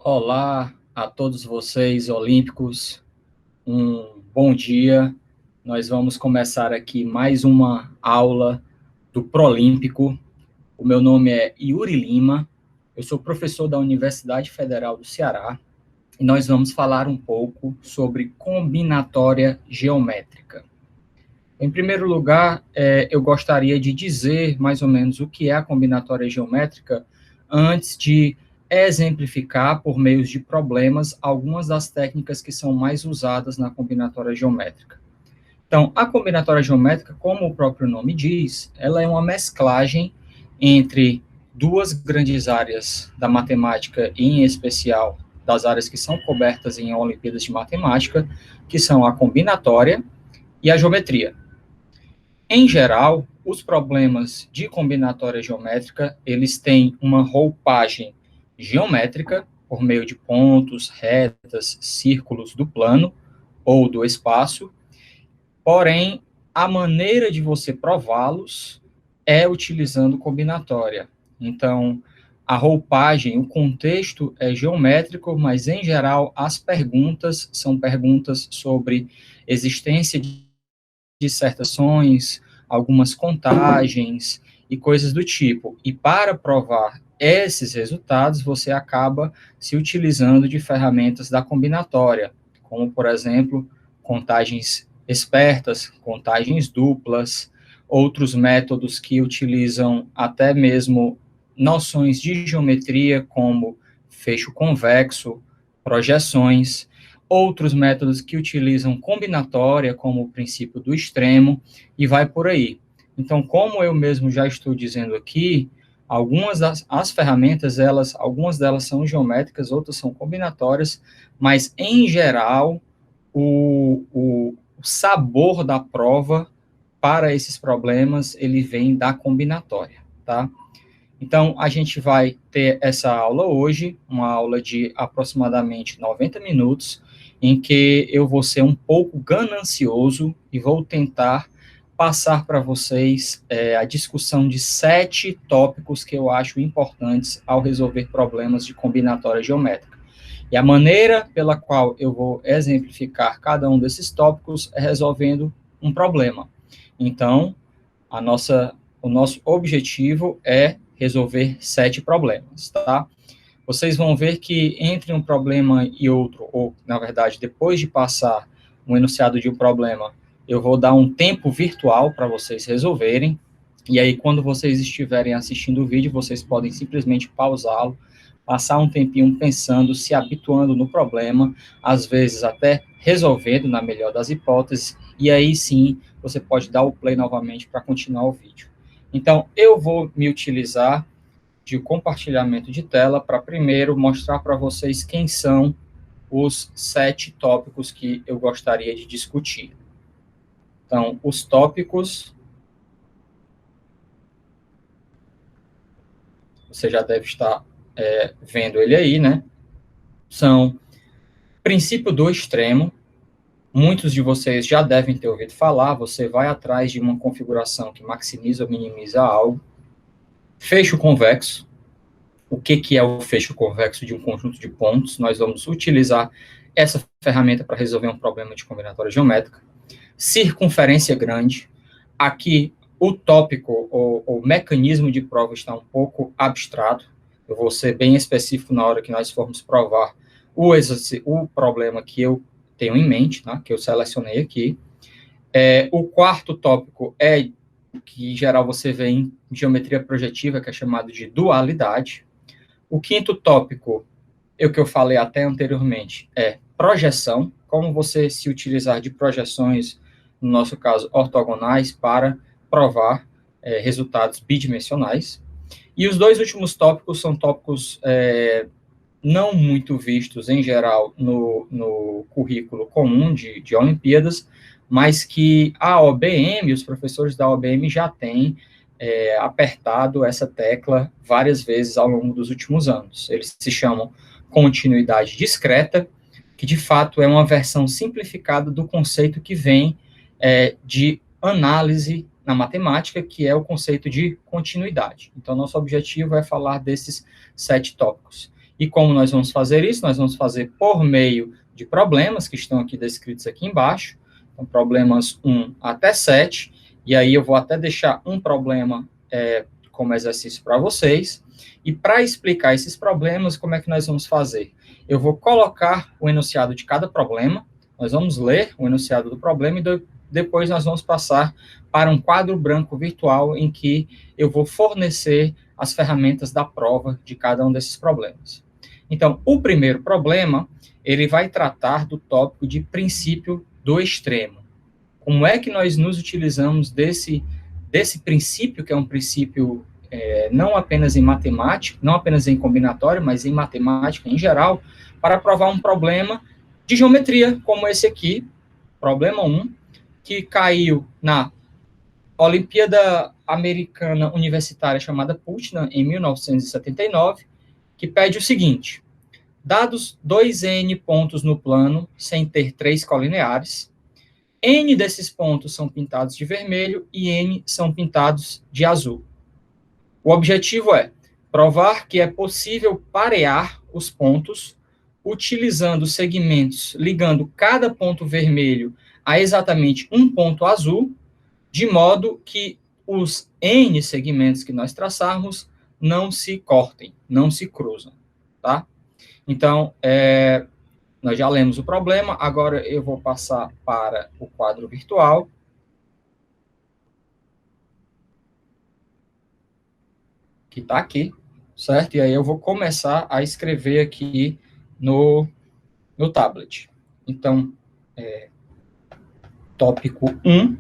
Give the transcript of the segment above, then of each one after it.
Olá a todos vocês, olímpicos, um bom dia. Nós vamos começar aqui mais uma aula do Prolímpico. O meu nome é Yuri Lima, eu sou professor da Universidade Federal do Ceará e nós vamos falar um pouco sobre combinatória geométrica. Em primeiro lugar, eu gostaria de dizer mais ou menos o que é a combinatória geométrica antes de exemplificar, por meio de problemas, algumas das técnicas que são mais usadas na combinatória geométrica. Então, a combinatória geométrica, como o próprio nome diz, ela é uma mesclagem entre duas grandes áreas da matemática, e em especial das áreas que são cobertas em Olimpíadas de Matemática, que são a combinatória e a geometria. Em geral, os problemas de combinatória geométrica, eles têm uma roupagem geométrica, por meio de pontos, retas, círculos do plano ou do espaço, porém, a maneira de você prová-los é utilizando combinatória. Então, a roupagem, o contexto é geométrico, mas, em geral, as perguntas são perguntas sobre existência de dissertações, algumas contagens e coisas do tipo. E para provar esses resultados, você acaba se utilizando de ferramentas da combinatória, como, por exemplo, contagens espertas, contagens duplas, outros métodos que utilizam até mesmo noções de geometria, como fecho convexo, projeções, outros métodos que utilizam combinatória, como o princípio do extremo, e vai por aí. Então, como eu mesmo já estou dizendo aqui, algumas das ferramentas, algumas delas são geométricas, outras são combinatórias, mas, em geral, o sabor da prova para esses problemas, ele vem da combinatória, tá? Então, a gente vai ter essa aula hoje, uma aula de aproximadamente 90 minutos, em que eu vou ser um pouco ganancioso e vou tentar passar para vocês a discussão de 7 tópicos que eu acho importantes ao resolver problemas de combinatória geométrica. E a maneira pela qual eu vou exemplificar cada um desses tópicos é resolvendo um problema. Então, o nosso objetivo é resolver 7 problemas, tá? Vocês vão ver que entre um problema e outro, ou, na verdade, depois de passar um enunciado de um problema, eu vou dar um tempo virtual para vocês resolverem, e aí, quando vocês estiverem assistindo o vídeo, vocês podem simplesmente pausá-lo, passar um tempinho pensando, se habituando no problema, às vezes até resolvendo, na melhor das hipóteses, e aí sim, você pode dar o play novamente para continuar o vídeo. Então, eu vou me utilizar de compartilhamento de tela para primeiro mostrar para vocês quem são os 7 tópicos que eu gostaria de discutir. Então, os tópicos, você já deve estar vendo ele aí, né? São princípio do extremo. Muitos de vocês já devem ter ouvido falar, você vai atrás de uma configuração que maximiza ou minimiza algo. Fecho convexo. O que é o fecho convexo de um conjunto de pontos? Nós vamos utilizar essa ferramenta para resolver um problema de combinatória geométrica. Circunferência grande. Aqui, o tópico, o mecanismo de prova está um pouco abstrato. Eu vou ser bem específico na hora que nós formos provar o problema que eu tenho em mente, né, que eu selecionei aqui. O quarto tópico que em geral você vê em geometria projetiva, que é chamado de dualidade. O quinto tópico, o que eu falei até anteriormente, é projeção, como você se utilizar de projeções, no nosso caso, ortogonais, para provar resultados bidimensionais. E os 2 últimos tópicos são tópicos não muito vistos, em geral, no currículo comum de Olimpíadas, mas que a OBM, os professores da OBM já têm apertado essa tecla várias vezes ao longo dos últimos anos. Eles se chamam continuidade discreta, que de fato é uma versão simplificada do conceito que vem de análise na matemática, que é o conceito de continuidade. Então, nosso objetivo é falar desses 7 tópicos. E como nós vamos fazer isso? Nós vamos fazer por meio de problemas que estão aqui descritos aqui embaixo. Então, problemas 1 até 7. E aí eu vou até deixar um problema como exercício para vocês. E para explicar esses problemas, como é que nós vamos fazer? Eu vou colocar o enunciado de cada problema, nós vamos ler o enunciado do problema e depois nós vamos passar para um quadro branco virtual em que eu vou fornecer as ferramentas da prova de cada um desses problemas. Então, o primeiro problema, ele vai tratar do tópico de princípio do extremo. Como é que nós nos utilizamos desse princípio, que é um princípio não apenas em matemática, não apenas em combinatório, mas em matemática em geral, para provar um problema de geometria, como esse aqui, problema 1, que caiu na Olimpíada Americana Universitária chamada Putnam, em 1979, que pede o seguinte: dados 2n pontos no plano, sem ter 3 colineares, n desses pontos são pintados de vermelho e n são pintados de azul. O objetivo é provar que é possível parear os pontos utilizando segmentos, ligando cada ponto vermelho a exatamente um ponto azul, de modo que os N segmentos que nós traçarmos não se cortem, não se cruzam, tá? Então, nós já lemos o problema, agora eu vou passar para o quadro virtual. Que está aqui, certo? E aí eu vou começar a escrever aqui no tablet. Então, tópico 1.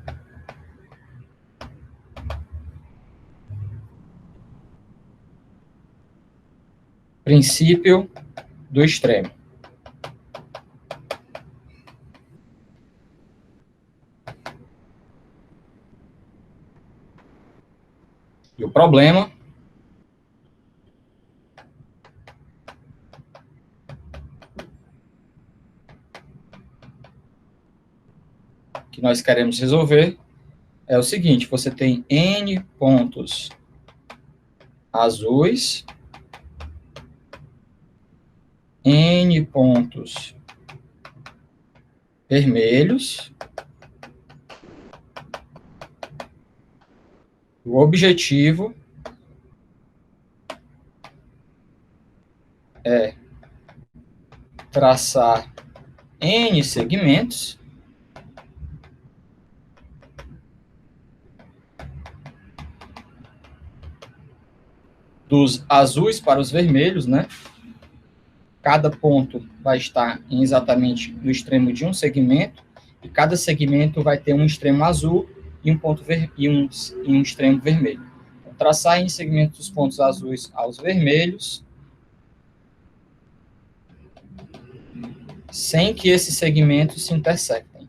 Princípio do extremo. E o problema que nós queremos resolver é o seguinte: você tem N pontos azuis, N pontos vermelhos. O objetivo é traçar N segmentos dos azuis para os vermelhos, né? Cada ponto vai estar em exatamente no extremo de um segmento, e cada segmento vai ter um extremo azul e um ponto e um extremo vermelho. Então, traçar em segmentos dos pontos azuis aos vermelhos, sem que esses segmentos se intersectem.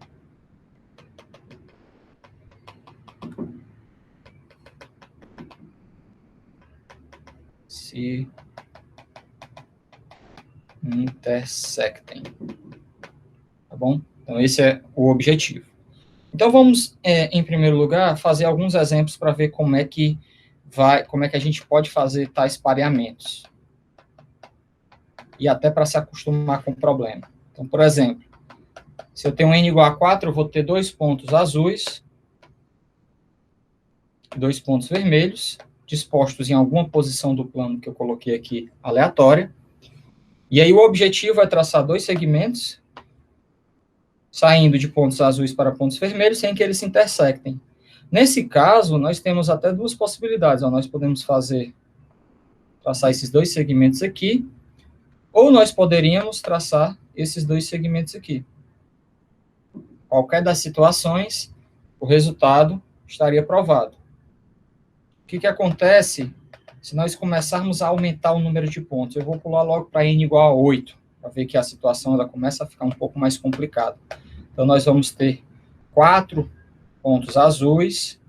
Se intersectem. Tá bom? Então, esse é o objetivo. Então, vamos, em primeiro lugar, fazer alguns exemplos para ver como é que a gente pode fazer tais pareamentos. E até para se acostumar com o problema. Então, por exemplo, se eu tenho n igual a 4, eu vou ter 2 pontos azuis, 2 pontos vermelhos, dispostos em alguma posição do plano que eu coloquei aqui, aleatória. E aí o objetivo é traçar 2 segmentos, saindo de pontos azuis para pontos vermelhos, sem que eles se intersectem. Nesse caso, nós temos até 2 possibilidades. Nós podemos traçar esses 2 segmentos aqui, ou nós poderíamos traçar esses 2 segmentos aqui. Qualquer das situações, o resultado estaria provado. O que acontece se nós começarmos a aumentar o número de pontos? Eu vou pular logo para n igual a 8, para ver que a situação ela começa a ficar um pouco mais complicada. Então, nós vamos ter 4 pontos azuis,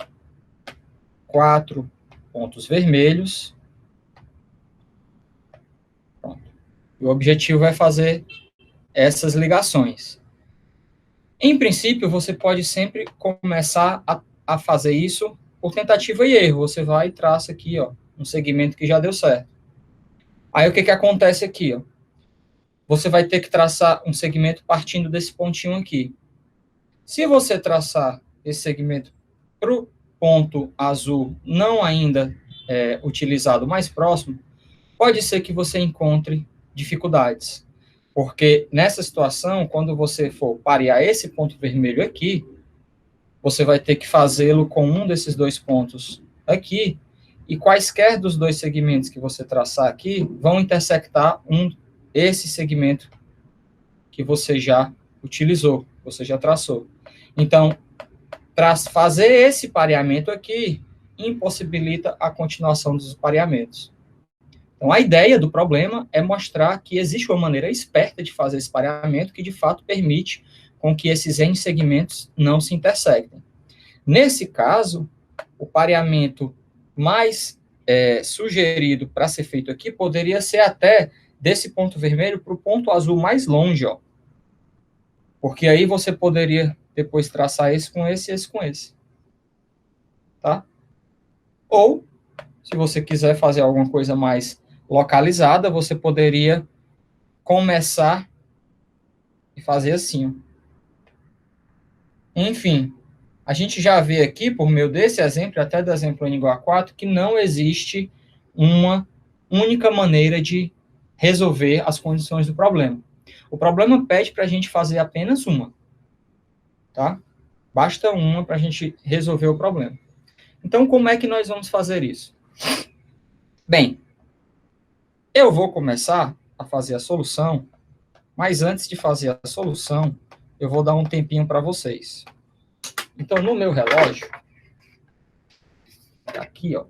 4 pontos vermelhos. Pronto. E o objetivo é fazer essas ligações. Em princípio, você pode sempre começar a fazer isso por tentativa e erro. Você vai e traça aqui, ó, um segmento que já deu certo. Aí o que acontece aqui? Ó? Você vai ter que traçar um segmento partindo desse pontinho aqui. Se você traçar esse segmento para o ponto azul não ainda utilizado mais próximo, pode ser que você encontre dificuldades. Porque nessa situação, quando você for parear esse ponto vermelho aqui, você vai ter que fazê-lo com um desses dois pontos aqui, e quaisquer dos dois segmentos que você traçar aqui vão intersectar esse segmento que você já utilizou, você já traçou. Então, fazer esse pareamento aqui impossibilita a continuação dos pareamentos. Então, a ideia do problema é mostrar que existe uma maneira esperta de fazer esse pareamento que, de fato, permite com que esses N segmentos não se intersectem. Nesse caso, o pareamento mais sugerido para ser feito aqui poderia ser até desse ponto vermelho para o ponto azul mais longe, ó. Porque aí você poderia depois traçar esse com esse e esse com esse. Tá? Ou, se você quiser fazer alguma coisa mais localizada, você poderia começar e fazer assim. Ó. Enfim, a gente já vê aqui, por meio desse exemplo, até do exemplo N igual a 4, que não existe uma única maneira de resolver as condições do problema. O problema pede para a gente fazer apenas uma. Tá? Basta uma para a gente resolver o problema. Então, como é que nós vamos fazer isso? Bem, eu vou começar a fazer a solução, mas antes de fazer a solução, eu vou dar um tempinho para vocês. Então, no meu relógio, aqui, ó.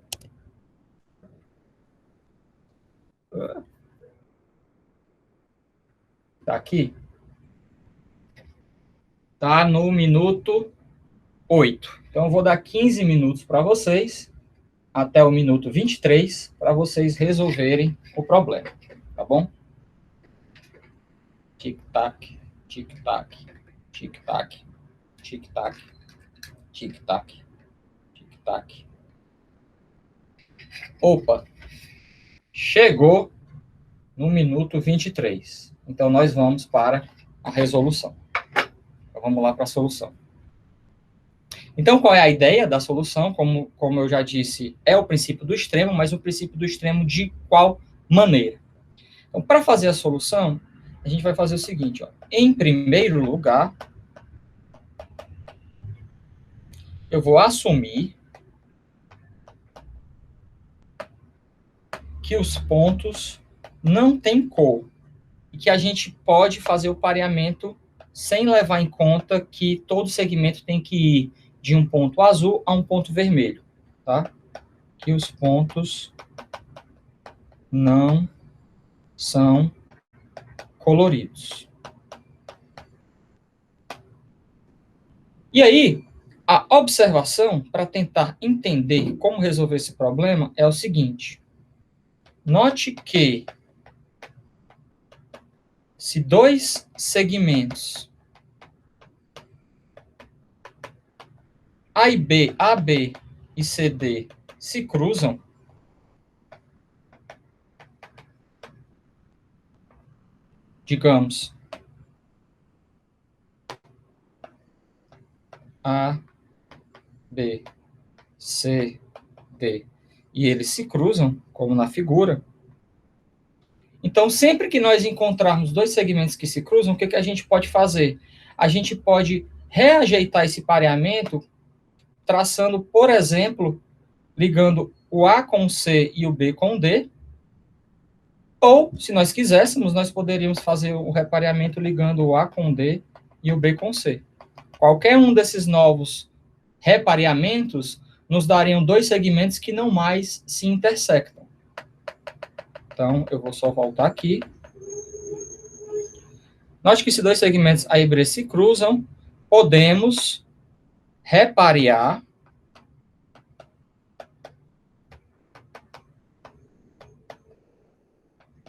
Tá aqui. Tá no minuto 8. Então, eu vou dar 15 minutos para vocês, até o minuto 23, para vocês resolverem o problema. Tá bom? Tic-tac, tic-tac, tic-tac, tic-tac, tic-tac, tic-tac. Opa! Chegou no minuto 23. Então, nós vamos para a resolução. Então, vamos lá para a solução. Então, qual é a ideia da solução? Como eu já disse, é o princípio do extremo, mas o princípio do extremo de qual maneira? Então, para fazer a solução, a gente vai fazer o seguinte, ó. Em primeiro lugar, eu vou assumir que os pontos não têm cor e que a gente pode fazer o pareamento sem levar em conta que todo segmento tem que ir de um ponto azul a um ponto vermelho, tá? Que os pontos não são coloridos. E aí, a observação para tentar entender como resolver esse problema é o seguinte. Note que se dois segmentos A e B, AB e CD se cruzam, digamos, A, B, C, D, e eles se cruzam, como na figura. Então, sempre que nós encontrarmos dois segmentos que se cruzam, o que a gente pode fazer? A gente pode reajeitar esse pareamento traçando, por exemplo, ligando o A com o C e o B com o D, ou, se nós quiséssemos, nós poderíamos fazer o repareamento ligando o A com o D e o B com o C. Qualquer um desses novos repareamentos nos dariam dois segmentos que não mais se intersectam. Então, eu vou só voltar aqui. Note que se dois segmentos A e B se cruzam, podemos reparear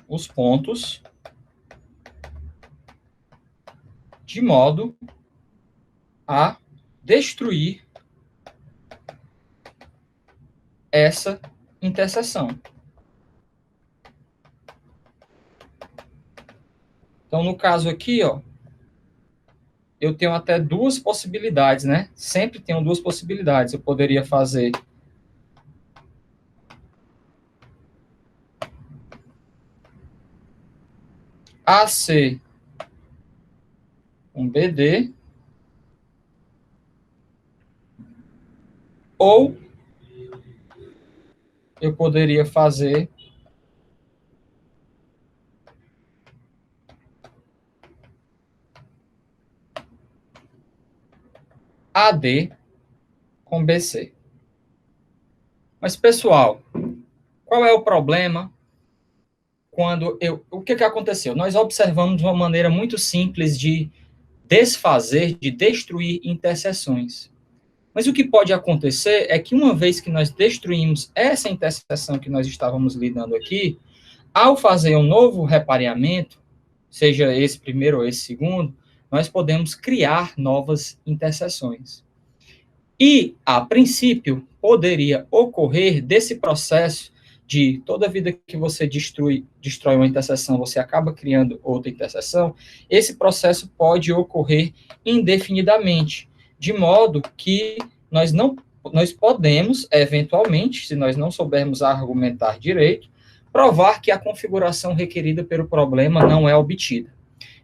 os pontos de modo a destruir essa interseção. Então, no caso aqui, ó, eu tenho até duas possibilidades, né? Sempre tenho duas possibilidades. Eu poderia fazer AC um BD, ou eu poderia fazer AD com BC. Mas, pessoal, qual é o problema quando o que aconteceu? Nós observamos uma maneira muito simples de desfazer, de destruir interseções. Mas o que pode acontecer é que uma vez que nós destruímos essa interseção que nós estávamos lidando aqui, ao fazer um novo repareamento, seja esse primeiro ou esse segundo, nós podemos criar novas interseções. E, a princípio, poderia ocorrer desse processo de toda vida que você destrói uma interseção, você acaba criando outra interseção, esse processo pode ocorrer indefinidamente, de modo que nós podemos, eventualmente, se nós não soubermos argumentar direito, provar que a configuração requerida pelo problema não é obtida.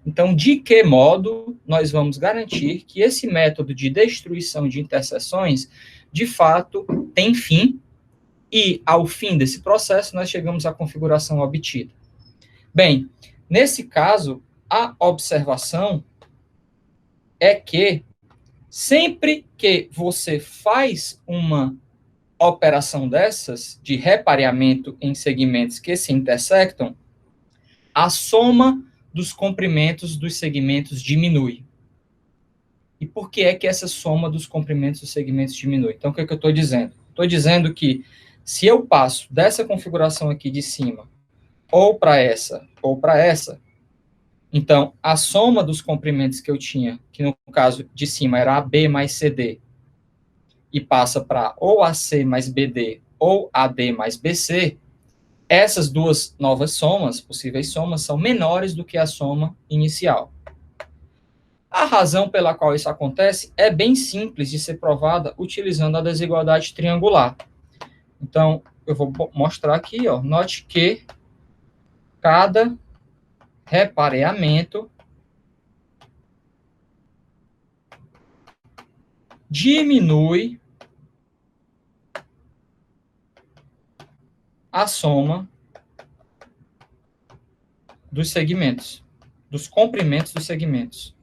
Então, de que modo nós vamos garantir que esse método de destruição de interseções, de fato, tem fim, e, ao fim desse processo, nós chegamos à configuração obtida? Bem, nesse caso, a observação é que, sempre que você faz uma operação dessas, de repareamento em segmentos que se intersectam, a soma dos comprimentos dos segmentos diminui. E por que é que essa soma dos comprimentos dos segmentos diminui? Então, o que é que eu estou dizendo? Estou dizendo que se eu passo dessa configuração aqui de cima, ou para essa, então, a soma dos comprimentos que eu tinha, que no caso de cima era AB mais CD, e passa para ou AC mais BD, ou AD mais BC, essas duas novas somas, possíveis somas, são menores do que a soma inicial. A razão pela qual isso acontece é bem simples de ser provada utilizando a desigualdade triangular. Então, eu vou mostrar aqui, ó, note que cada repareamento diminui a soma dos segmentos, dos comprimentos dos segmentos.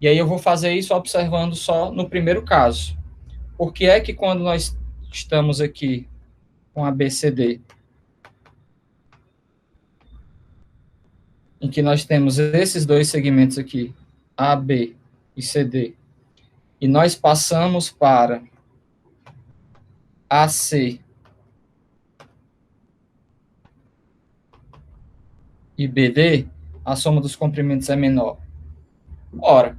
E aí eu vou fazer isso observando só no primeiro caso. Por que é que quando nós estamos aqui com a BCD, em que nós temos esses dois segmentos aqui, AB e CD, e nós passamos para AC e BD, a soma dos comprimentos é menor? Ora,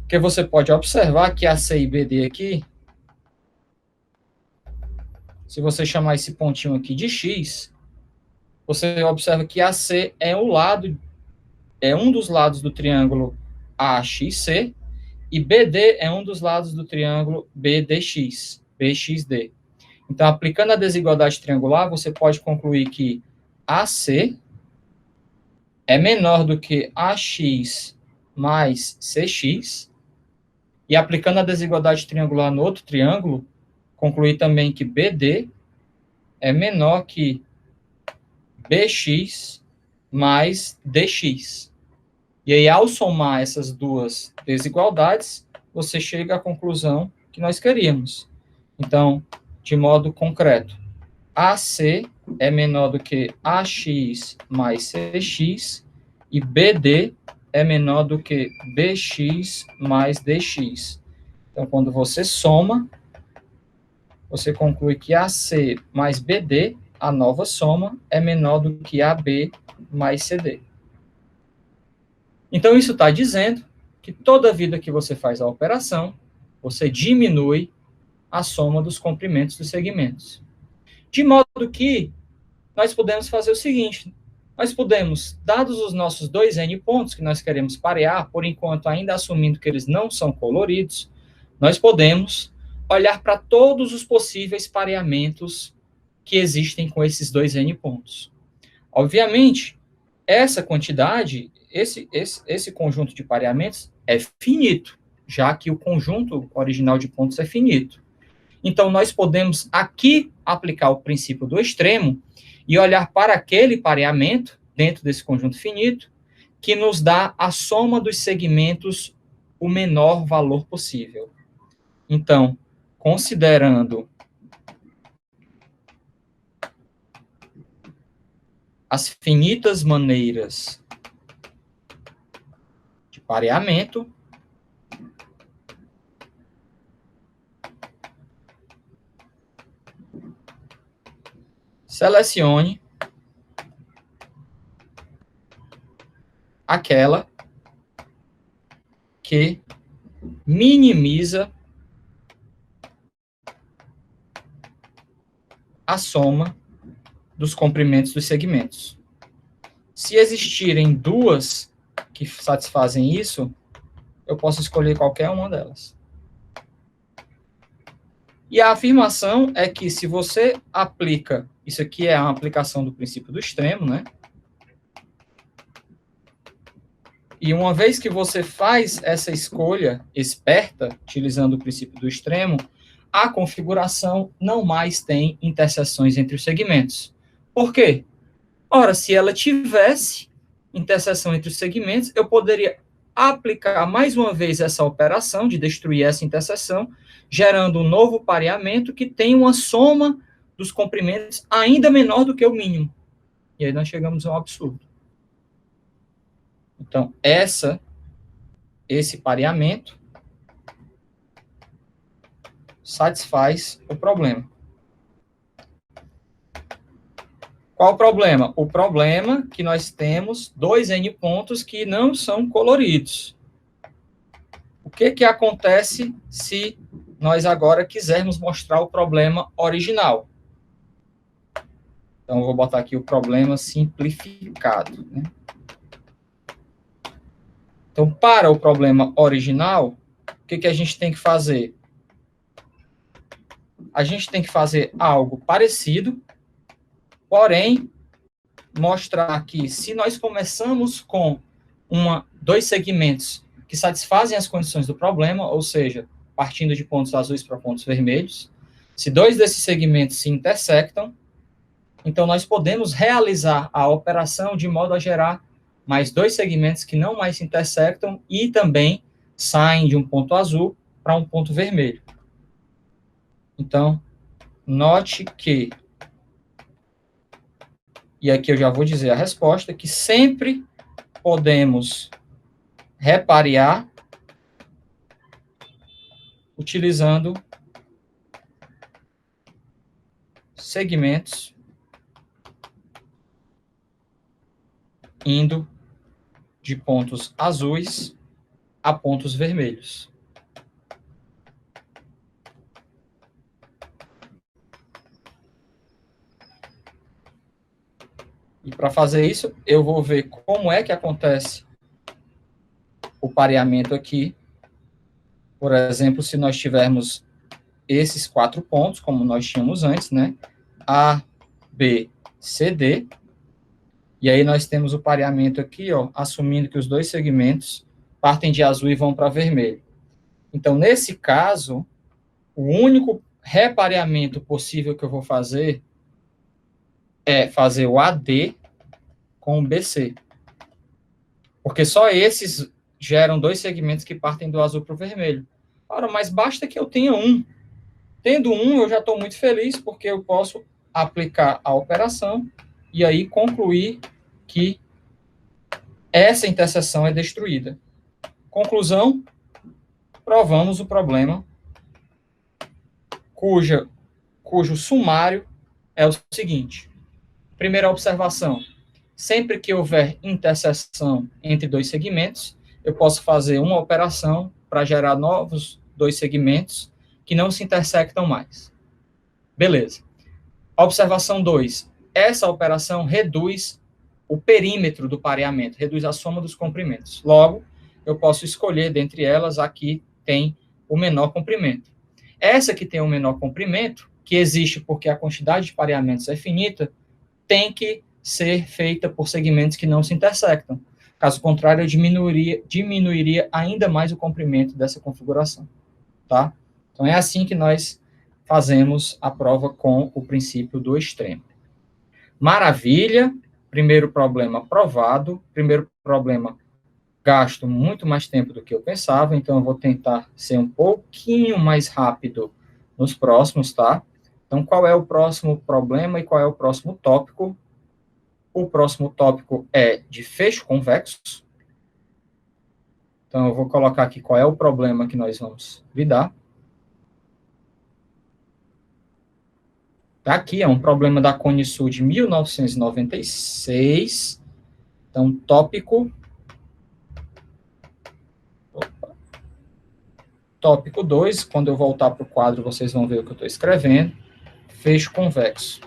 porque você pode observar que AC e BD aqui, se você chamar esse pontinho aqui de X, você observa que AC é um dos lados do triângulo AXC, e BD é um dos lados do triângulo BDX, BXD. Então, aplicando a desigualdade triangular, você pode concluir que AC é menor do que AX mais CX, e aplicando a desigualdade triangular no outro triângulo, concluir também que BD é menor que BX mais DX. E aí, ao somar essas duas desigualdades, você chega à conclusão que nós queríamos. Então, de modo concreto, AC é menor do que AX mais CX, e BD é menor do que BX mais DX. Então, quando você soma, você conclui que AC mais BD, a nova soma, é menor do que AB mais CD. Então, isso está dizendo que toda vida que você faz a operação, você diminui a soma dos comprimentos dos segmentos. De modo que nós podemos fazer o seguinte: nós podemos, dados os nossos dois N pontos que nós queremos parear, por enquanto ainda assumindo que eles não são coloridos, nós podemos olhar para todos os possíveis pareamentos que existem com esses dois N pontos. Obviamente, essa quantidade, esse conjunto de pareamentos é finito, já que o conjunto original de pontos é finito. Então, nós podemos aqui aplicar o princípio do extremo e olhar para aquele pareamento, dentro desse conjunto finito, que nos dá a soma dos segmentos o menor valor possível. Então, considerando as finitas maneiras de pareamento, selecione aquela que minimiza a soma dos comprimentos dos segmentos. Se existirem duas que satisfazem isso, eu posso escolher qualquer uma delas. E a afirmação é que se você aplica, isso aqui é uma aplicação do princípio do extremo, né? E uma vez que você faz essa escolha esperta, utilizando o princípio do extremo, a configuração não mais tem interseções entre os segmentos. Por quê? Ora, se ela tivesse interseção entre os segmentos, eu poderia aplicar mais uma vez essa operação de destruir essa interseção, gerando um novo pareamento que tem uma soma dos comprimentos ainda menor do que o mínimo. E aí nós chegamos a um absurdo. Então, esse pareamento satisfaz o problema. Qual o problema? O problema é que nós temos dois N pontos que não são coloridos. O que acontece se nós agora quisermos mostrar o problema original? Então, eu vou botar aqui o problema simplificado, né? Então, para o problema original, o que a gente tem que fazer? A gente tem que fazer algo parecido, porém, mostrar que se nós começamos com dois segmentos que satisfazem as condições do problema, ou seja, partindo de pontos azuis para pontos vermelhos, se dois desses segmentos se intersectam, então nós podemos realizar a operação de modo a gerar mais dois segmentos que não mais se intersectam e também saem de um ponto azul para um ponto vermelho. Então, note que, e aqui eu já vou dizer a resposta, que sempre podemos reparear utilizando segmentos indo de pontos azuis a pontos vermelhos. E para fazer isso, eu vou ver como é que acontece o pareamento aqui. Por exemplo, se nós tivermos esses 4 pontos, como nós tínhamos antes, né? A, B, C, D. E aí nós temos o pareamento aqui, ó, assumindo que os dois segmentos partem de azul e vão para vermelho. Então, nesse caso, o único repareamento possível que eu vou fazer é fazer o AD com o BC. Porque só esses geram dois segmentos que partem do azul para o vermelho. Ora, mas basta que eu tenha um. Tendo um, eu já estou muito feliz, porque eu posso aplicar a operação e aí concluir que essa interseção é destruída. Conclusão, provamos o problema cujo sumário é o seguinte. Primeira observação, sempre que houver interseção entre dois segmentos, eu posso fazer uma operação para gerar novos dois segmentos que não se intersectam mais. Beleza. Observação 2. Essa operação reduz o perímetro do pareamento, reduz a soma dos comprimentos. Logo, eu posso escolher dentre elas a que tem o menor comprimento. Essa que tem o menor comprimento, que existe porque a quantidade de pareamentos é finita, tem que ser feita por segmentos que não se intersectam. Caso contrário, eu diminuiria ainda mais o comprimento dessa configuração. Tá? Então, é assim que nós fazemos a prova com o princípio do extremo. Maravilha! Primeiro problema aprovado. Primeiro problema, gasto muito mais tempo do que eu pensava, então eu vou tentar ser um pouquinho mais rápido nos próximos, tá? Então, qual é o próximo problema e qual é o próximo tópico? O próximo tópico é de fecho convexo. Então, eu vou colocar aqui qual é o problema que nós vamos lidar. Aqui é um problema da Conisul de 1996. Então, tópico. Tópico 2, quando eu voltar para o quadro, vocês vão ver o que eu estou escrevendo. Fecho convexo.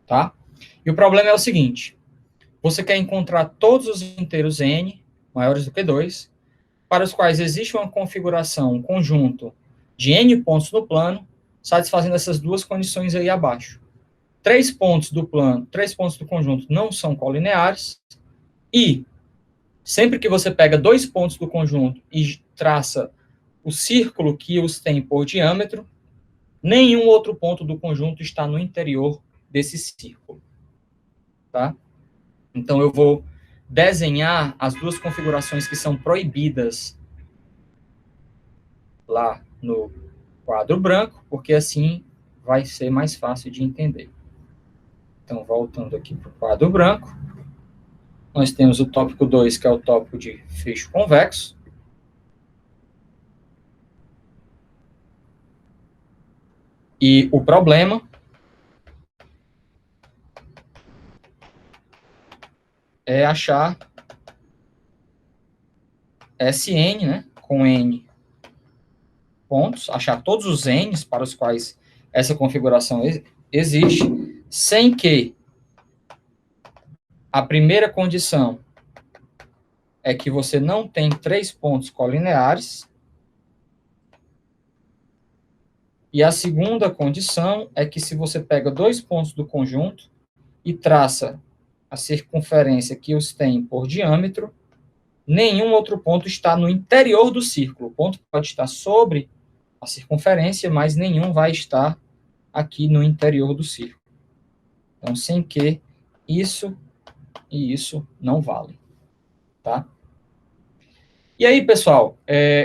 Tá? E o problema é o seguinte. Você quer encontrar todos os inteiros n, maiores do que 2, para os quais existe uma configuração, um conjunto de n pontos no plano, satisfazendo essas duas condições aí abaixo. 3 pontos do plano, 3 pontos do conjunto não são colineares, e sempre que você pega 2 pontos do conjunto e traça o círculo que os tem por diâmetro, nenhum outro ponto do conjunto está no interior desse círculo. Tá? Então, eu vou desenhar as duas configurações que são proibidas lá no quadro branco, porque assim vai ser mais fácil de entender. Então, voltando aqui para o quadro branco, nós temos o tópico 2, que é o tópico de fecho convexo. E o problema é achar Sn, né, com n pontos, achar todos os n's para os quais essa configuração existe, sem que a primeira condição é que você não tem 3 pontos colineares, e a segunda condição é que se você pega 2 pontos do conjunto e traça a circunferência que os tem por diâmetro, nenhum outro ponto está no interior do círculo. O ponto pode estar sobre a circunferência, mas nenhum vai estar aqui no interior do círculo. Então, sem que isso e isso não valem. Tá? E aí, pessoal,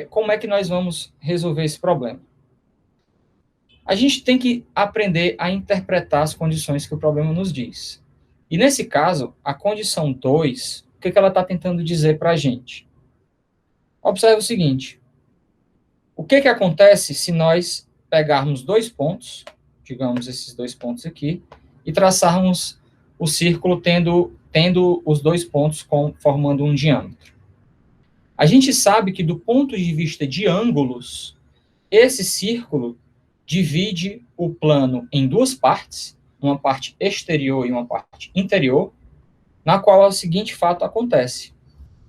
como é que nós vamos resolver esse problema? A gente tem que aprender a interpretar as condições que o problema nos diz. E nesse caso, a condição 2, o que ela está tentando dizer para a gente? Observe o seguinte. O que acontece se nós pegarmos 2 pontos, digamos esses 2 pontos aqui, e traçarmos o círculo tendo os 2 pontos formando um diâmetro? A gente sabe que, do ponto de vista de ângulos, esse círculo divide o plano em 2 partes, uma parte exterior e uma parte interior, na qual o seguinte fato acontece.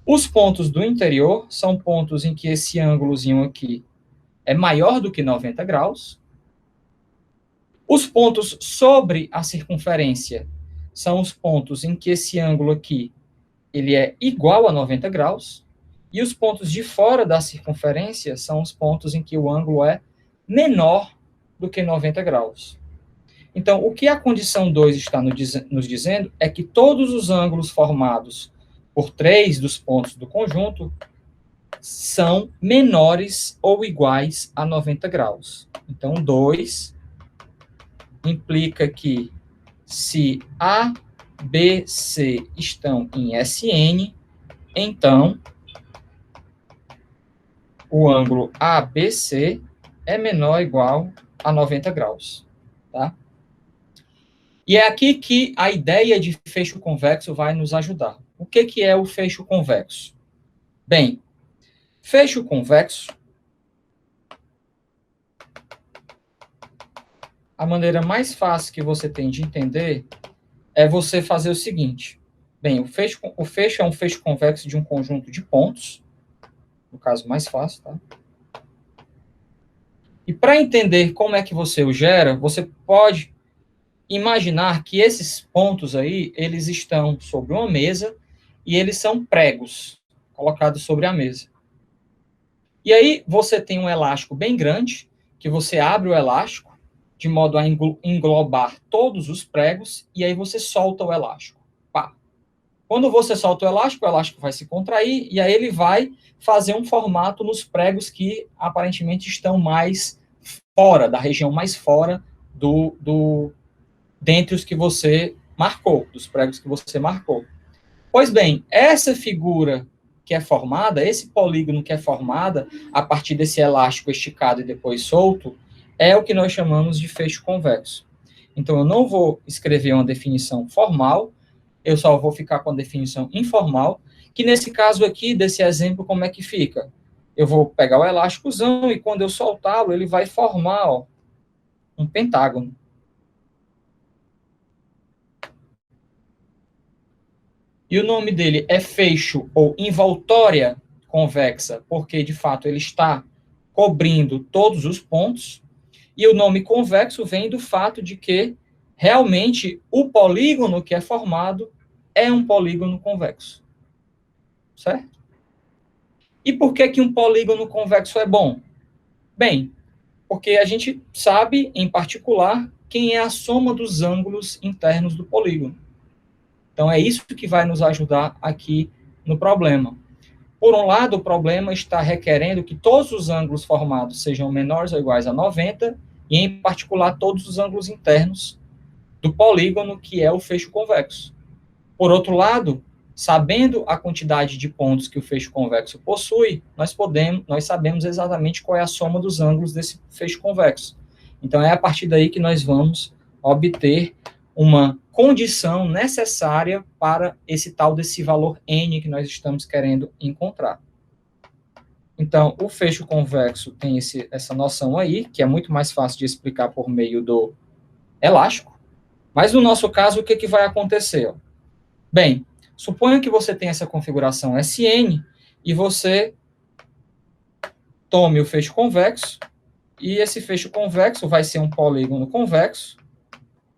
Os pontos do interior são pontos em que esse ângulozinho aqui é maior do que 90 graus. Os pontos sobre a circunferência são os pontos em que esse ângulo aqui ele é igual a 90 graus. E os pontos de fora da circunferência são os pontos em que o ângulo é menor do que 90 graus. Então, o que a condição 2 está nos dizendo é que todos os ângulos formados por 3 dos pontos do conjunto são menores ou iguais a 90 graus. Então, 2 implica que se A, B, C estão em Sn, então o ângulo ABC é menor ou igual a 90 graus. Tá? E é aqui que a ideia de fecho convexo vai nos ajudar. O que é o fecho convexo? Bem, fecho convexo, a maneira mais fácil que você tem de entender é você fazer o seguinte. Bem, o fecho é um fecho convexo de um conjunto de pontos, no caso mais fácil, tá? E para entender como é que você o gera, você pode imaginar que esses pontos aí, eles estão sobre uma mesa e eles são pregos colocados sobre a mesa. E aí você tem um elástico bem grande, que você abre o elástico de modo a englobar todos os pregos, e aí você solta o elástico. Pá. Quando você solta o elástico vai se contrair, e aí ele vai fazer um formato nos pregos que aparentemente estão mais fora, da região mais fora dentre os que você marcou, dos pregos que você marcou. Pois bem, essa figura que é formada, esse polígono que é formada a partir desse elástico esticado e depois solto, é o que nós chamamos de fecho convexo. Então, eu não vou escrever uma definição formal, eu só vou ficar com a definição informal, que nesse caso aqui, desse exemplo, como é que fica? Eu vou pegar o elásticozão e quando eu soltá-lo, ele vai formar um pentágono. E o nome dele é fecho ou envoltória convexa, porque de fato ele está cobrindo todos os pontos. E o nome convexo vem do fato de que realmente o polígono que é formado é um polígono convexo. Certo? E por que que um polígono convexo é bom? Bem, porque a gente sabe, em particular, quem é a soma dos ângulos internos do polígono. Então, é isso que vai nos ajudar aqui no problema. Por um lado, o problema está requerendo que todos os ângulos formados sejam menores ou iguais a 90, e, em particular, todos os ângulos internos do polígono, que é o fecho convexo. Por outro lado, sabendo a quantidade de pontos que o fecho convexo possui, nós sabemos exatamente qual é a soma dos ângulos desse fecho convexo. Então, é a partir daí que nós vamos obter uma condição necessária para esse tal desse valor n que nós estamos querendo encontrar. Então, o fecho convexo tem essa noção aí, que é muito mais fácil de explicar por meio do elástico. Mas no nosso caso, o que vai acontecer? Bem, suponha que você tem essa configuração SN e você tome o fecho convexo, e esse fecho convexo vai ser um polígono convexo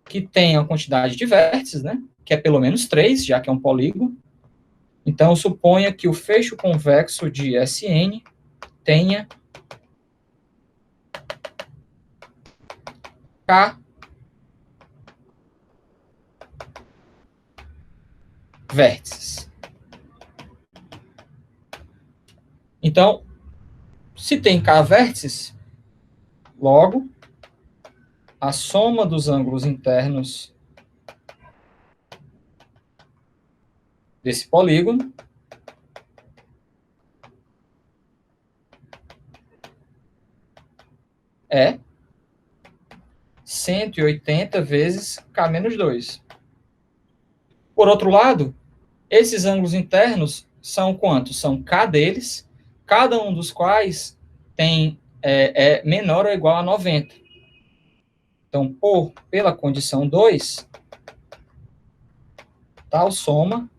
que tem a quantidade de vértices, né? Que é pelo menos 3, já que é um polígono. Então, suponha que o fecho convexo de SN tenha K vértices. Então, se tem K vértices, logo, a soma dos ângulos internos desse polígono é 180 vezes K menos 2. Por outro lado, esses ângulos internos são quantos? São K deles, cada um dos quais é menor ou igual a 90. Então, pela condição 2, tal soma,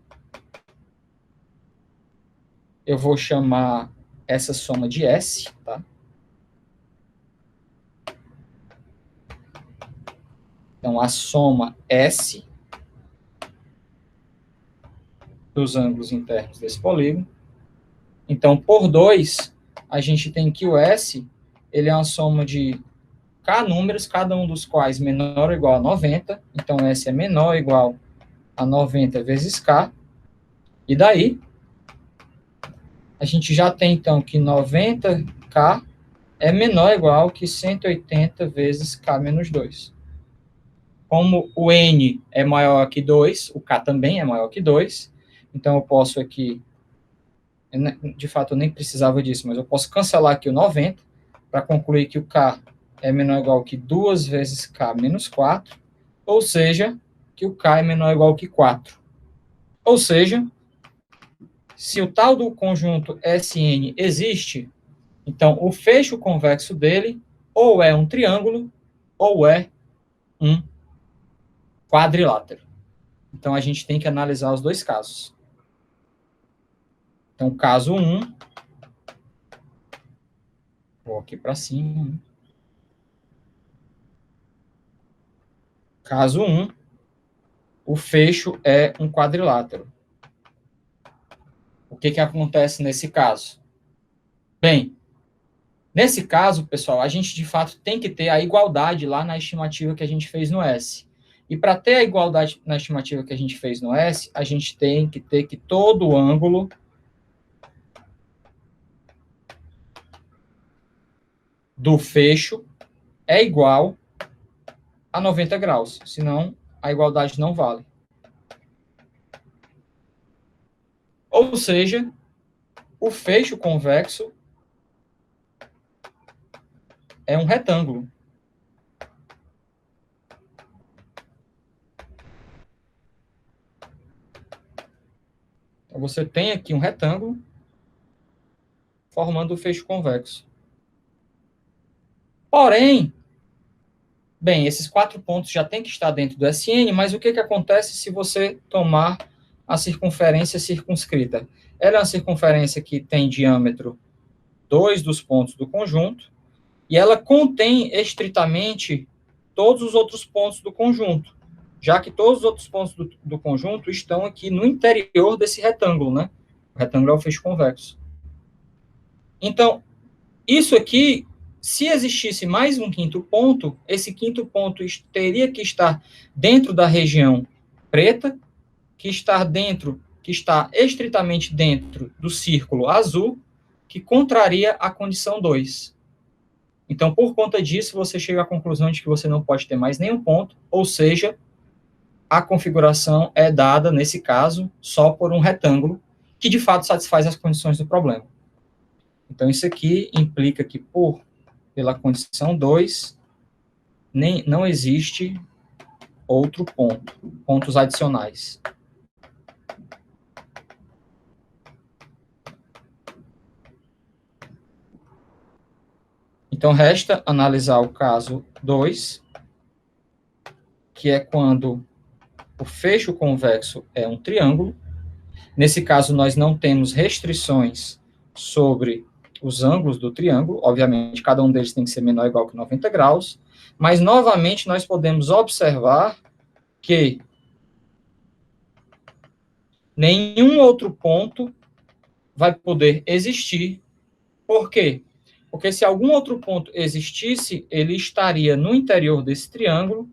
eu vou chamar essa soma de S, tá? Então, a soma S dos ângulos internos desse polígono. Então, por 2, a gente tem que o S, ele é uma soma de K números, cada um dos quais menor ou igual a 90. Então, S é menor ou igual a 90 vezes K. E daí, a gente já tem, então, que 90K é menor ou igual que 180 vezes K menos 2. Como o N é maior que 2, o K também é maior que 2, então eu posso aqui, de fato eu nem precisava disso, mas eu posso cancelar aqui o 90, para concluir que o K é menor ou igual que 2 vezes K menos 4, ou seja, que o K é menor ou igual que 4. Ou seja, se o tal do conjunto SN existe, então o fecho convexo dele ou é um triângulo ou é um quadrilátero. Então, a gente tem que analisar os dois casos. Então, caso 1, vou aqui para cima. Caso 1, o fecho é um quadrilátero. O que que acontece nesse caso? Bem, nesse caso, pessoal, a gente de fato tem que ter a igualdade lá na estimativa que a gente fez no S. E para ter a igualdade na estimativa que a gente fez no S, a gente tem que ter que todo ângulo do fecho é igual a 90 graus, senão a igualdade não vale. Ou seja, o fecho convexo é um retângulo. Então, você tem aqui um retângulo formando o fecho convexo. Porém, bem, esses 4 pontos já tem que estar dentro do SN, mas o que que acontece se você tomar a circunferência circunscrita? Ela é uma circunferência que tem diâmetro 2 dos pontos do conjunto, e ela contém estritamente todos os outros pontos do conjunto, já que todos os outros pontos do conjunto estão aqui no interior desse retângulo, né? O retângulo é o fecho convexo. Então, isso aqui, se existisse mais um quinto ponto, esse quinto ponto teria que estar dentro da região preta, que está estritamente dentro do círculo azul, que contraria a condição 2. Então, por conta disso, você chega à conclusão de que você não pode ter mais nenhum ponto, ou seja, a configuração é dada, nesse caso, só por um retângulo, que de fato satisfaz as condições do problema. Então, isso aqui implica que, pela condição 2, não existe outro ponto, pontos adicionais. Então, resta analisar o caso 2, que é quando o fecho convexo é um triângulo. Nesse caso, nós não temos restrições sobre os ângulos do triângulo. Obviamente, cada um deles tem que ser menor ou igual que 90 graus. Mas, novamente, nós podemos observar que nenhum outro ponto vai poder existir. Por quê? Porque se algum outro ponto existisse, ele estaria no interior desse triângulo,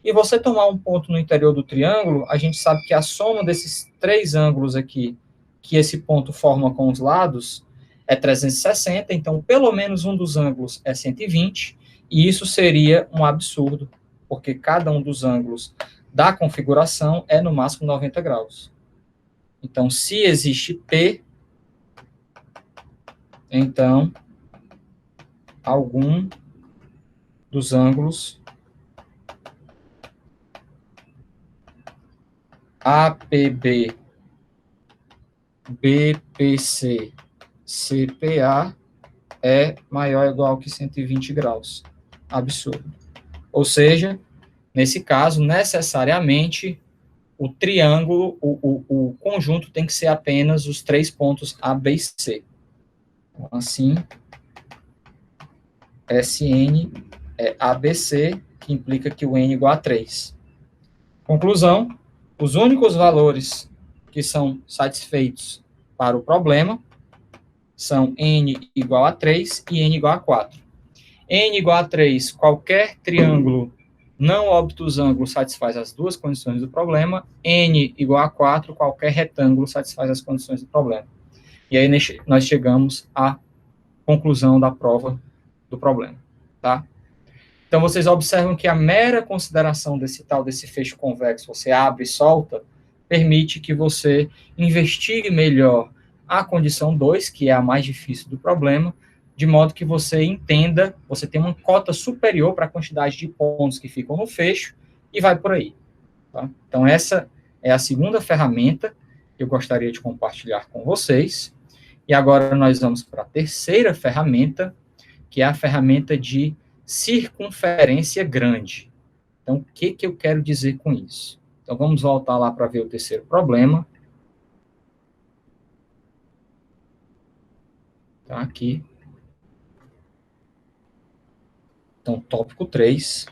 e você tomar um ponto no interior do triângulo, a gente sabe que a soma desses 3 ângulos aqui, que esse ponto forma com os lados, é 360, então pelo menos um dos ângulos é 120, e isso seria um absurdo, porque cada um dos ângulos da configuração é no máximo 90 graus. Então, se existe P, então algum dos ângulos APB, BPC, CPA é maior ou igual que 120 graus. Absurdo. Ou seja, nesse caso, necessariamente, o triângulo, o conjunto tem que ser apenas os 3 pontos A, B e C. Então, assim, SN é ABC, que implica que o N é igual a 3. Conclusão, os únicos valores que são satisfeitos para o problema são N igual a 3 e N igual a 4. N igual a 3, qualquer triângulo não obtusângulo satisfaz as duas condições do problema. N igual a 4, qualquer retângulo satisfaz as condições do problema. E aí nós chegamos à conclusão da prova do problema, tá? Então, vocês observam que a mera consideração desse fecho convexo, você abre e solta, permite que você investigue melhor a condição 2, que é a mais difícil do problema, de modo que você entenda, você tem uma cota superior para a quantidade de pontos que ficam no fecho, e vai por aí. Tá? Então, essa é a segunda ferramenta, eu gostaria de compartilhar com vocês. E agora nós vamos para a terceira ferramenta, que é a ferramenta de circunferência grande. Então, o que eu quero dizer com isso? Então, vamos voltar lá para ver o terceiro problema. Tá aqui. Então, tópico 3.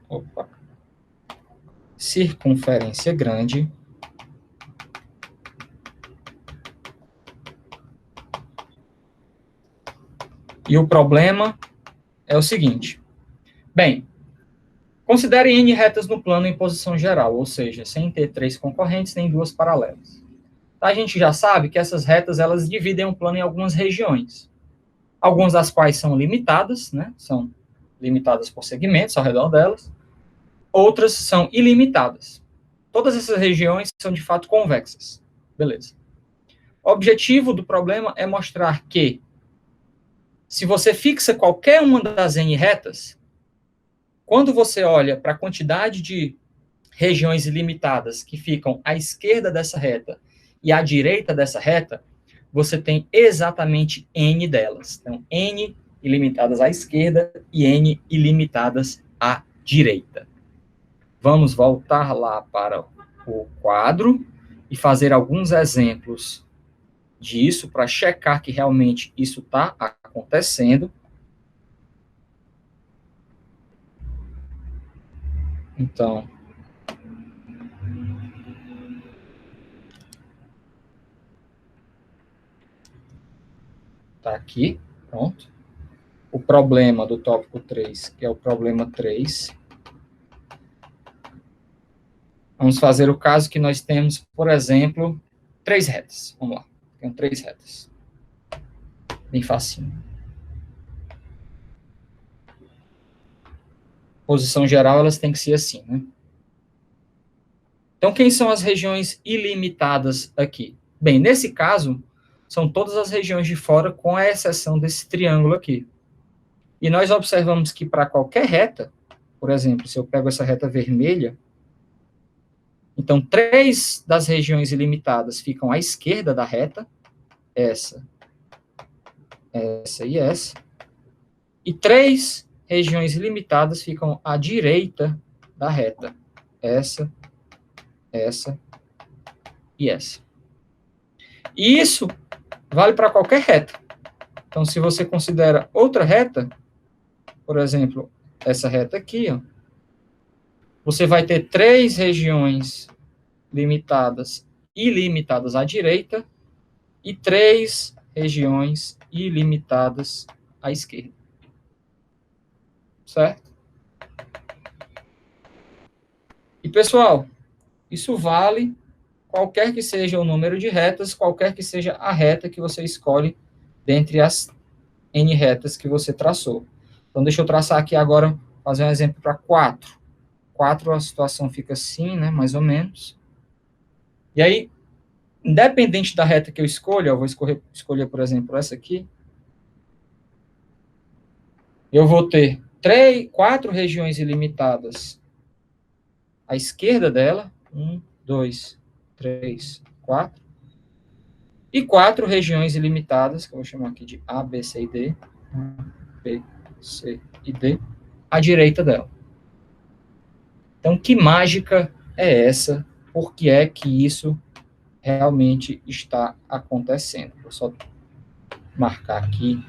Opa. Circunferência grande. E o problema é o seguinte. Bem, considere N retas no plano em posição geral, ou seja, sem ter 3 concorrentes nem 2 paralelas. A gente já sabe que essas retas, elas dividem o plano em algumas regiões. Algumas das quais são limitadas, né? São limitadas por segmentos ao redor delas. Outras são ilimitadas. Todas essas regiões são, de fato, convexas. Beleza. O objetivo do problema é mostrar que, se você fixa qualquer uma das N retas, quando você olha para a quantidade de regiões ilimitadas que ficam à esquerda dessa reta e à direita dessa reta, você tem exatamente N delas. Então, N ilimitadas à esquerda e N ilimitadas à direita. Vamos voltar lá para o quadro e fazer alguns exemplos disso para checar que realmente isso está acontecendo. Então, tá aqui, pronto. O problema do tópico 3, que é o problema 3. Vamos fazer o caso que nós temos, por exemplo, 3 retas. Vamos lá, tem 3 retas. Bem facinho. Posição geral, elas têm que ser assim, né? Então, quem são as regiões ilimitadas aqui? Bem, nesse caso, são todas as regiões de fora, com a exceção desse triângulo aqui. E nós observamos que para qualquer reta, por exemplo, se eu pego essa reta vermelha, então 3 das regiões ilimitadas ficam à esquerda da reta, essa e essa, e 3 regiões ilimitadas ficam à direita da reta, essa e essa. E isso vale para qualquer reta. Então, se você considera outra reta, por exemplo, essa reta aqui, ó, você vai ter 3 regiões limitadas e ilimitadas à direita e 3 regiões ilimitadas à esquerda. Certo? E, pessoal, isso vale qualquer que seja o número de retas, qualquer que seja a reta que você escolhe dentre as N retas que você traçou. Então, deixa eu traçar aqui agora, fazer um exemplo para 4. 4, a situação fica assim, né, mais ou menos. E aí, independente da reta que eu escolha, eu vou escolher, por exemplo, essa aqui, eu vou ter 4 regiões ilimitadas à esquerda dela, 1, 2, 3, 4, e 4 regiões ilimitadas, que eu vou chamar aqui de A, B, C e D, A, B, C e D, à direita dela. Então, que mágica é essa? Por que é que isso realmente está acontecendo? Vou só marcar aqui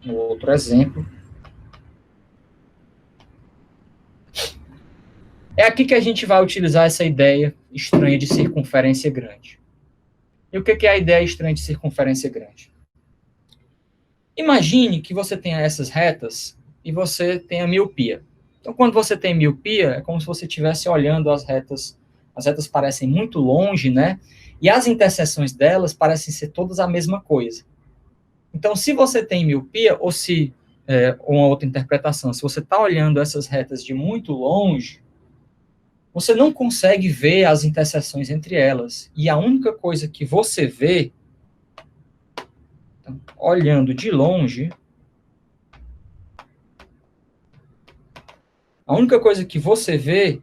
no outro exemplo. É aqui que a gente vai utilizar essa ideia estranha de circunferência grande. E o que é a ideia estranha de circunferência grande? Imagine que você tenha essas retas e você tenha miopia. Então, quando você tem miopia, é como se você estivesse olhando as retas parecem muito longe, né? E as interseções delas parecem ser todas a mesma coisa. Então, se você tem miopia, ou se, uma outra interpretação, se você está olhando essas retas de muito longe, você não consegue ver as interseções entre elas. E a única coisa que você vê, então, olhando de longe, A única coisa que você vê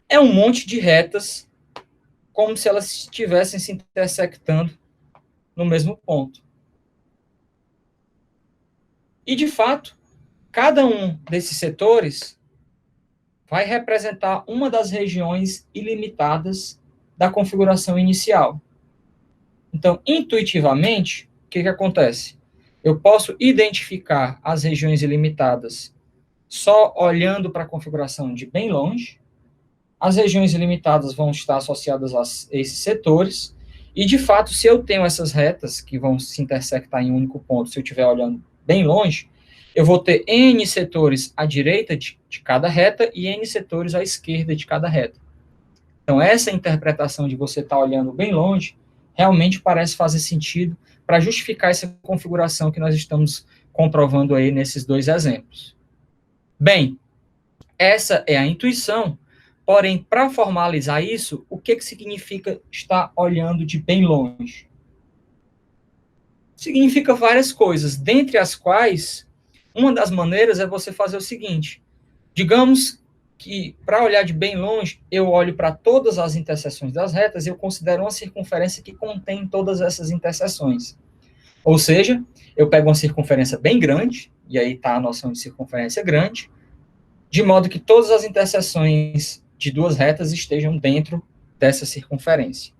é um monte de retas, como se elas estivessem se intersectando no mesmo ponto. E, de fato, cada um desses setores vai representar uma das regiões ilimitadas da configuração inicial. Então, intuitivamente, o que acontece? Eu posso identificar as regiões ilimitadas só olhando para a configuração de bem longe. As regiões ilimitadas vão estar associadas a esses setores. E, de fato, se eu tenho essas retas que vão se intersectar em um único ponto, se eu estiver olhando bem longe, eu vou ter N setores à direita de cada reta e N setores à esquerda de cada reta. Então, essa interpretação de você estar olhando bem longe realmente parece fazer sentido para justificar essa configuração que nós estamos comprovando aí nesses dois exemplos. Bem, essa é a intuição, porém, para formalizar isso, o que significa estar olhando de bem longe? Significa várias coisas, dentre as quais, uma das maneiras é você fazer o seguinte: digamos que, para olhar de bem longe, eu olho para todas as interseções das retas e eu considero uma circunferência que contém todas essas interseções. Ou seja, eu pego uma circunferência bem grande, e aí está a noção de circunferência grande, de modo que todas as interseções de duas retas estejam dentro dessa circunferência.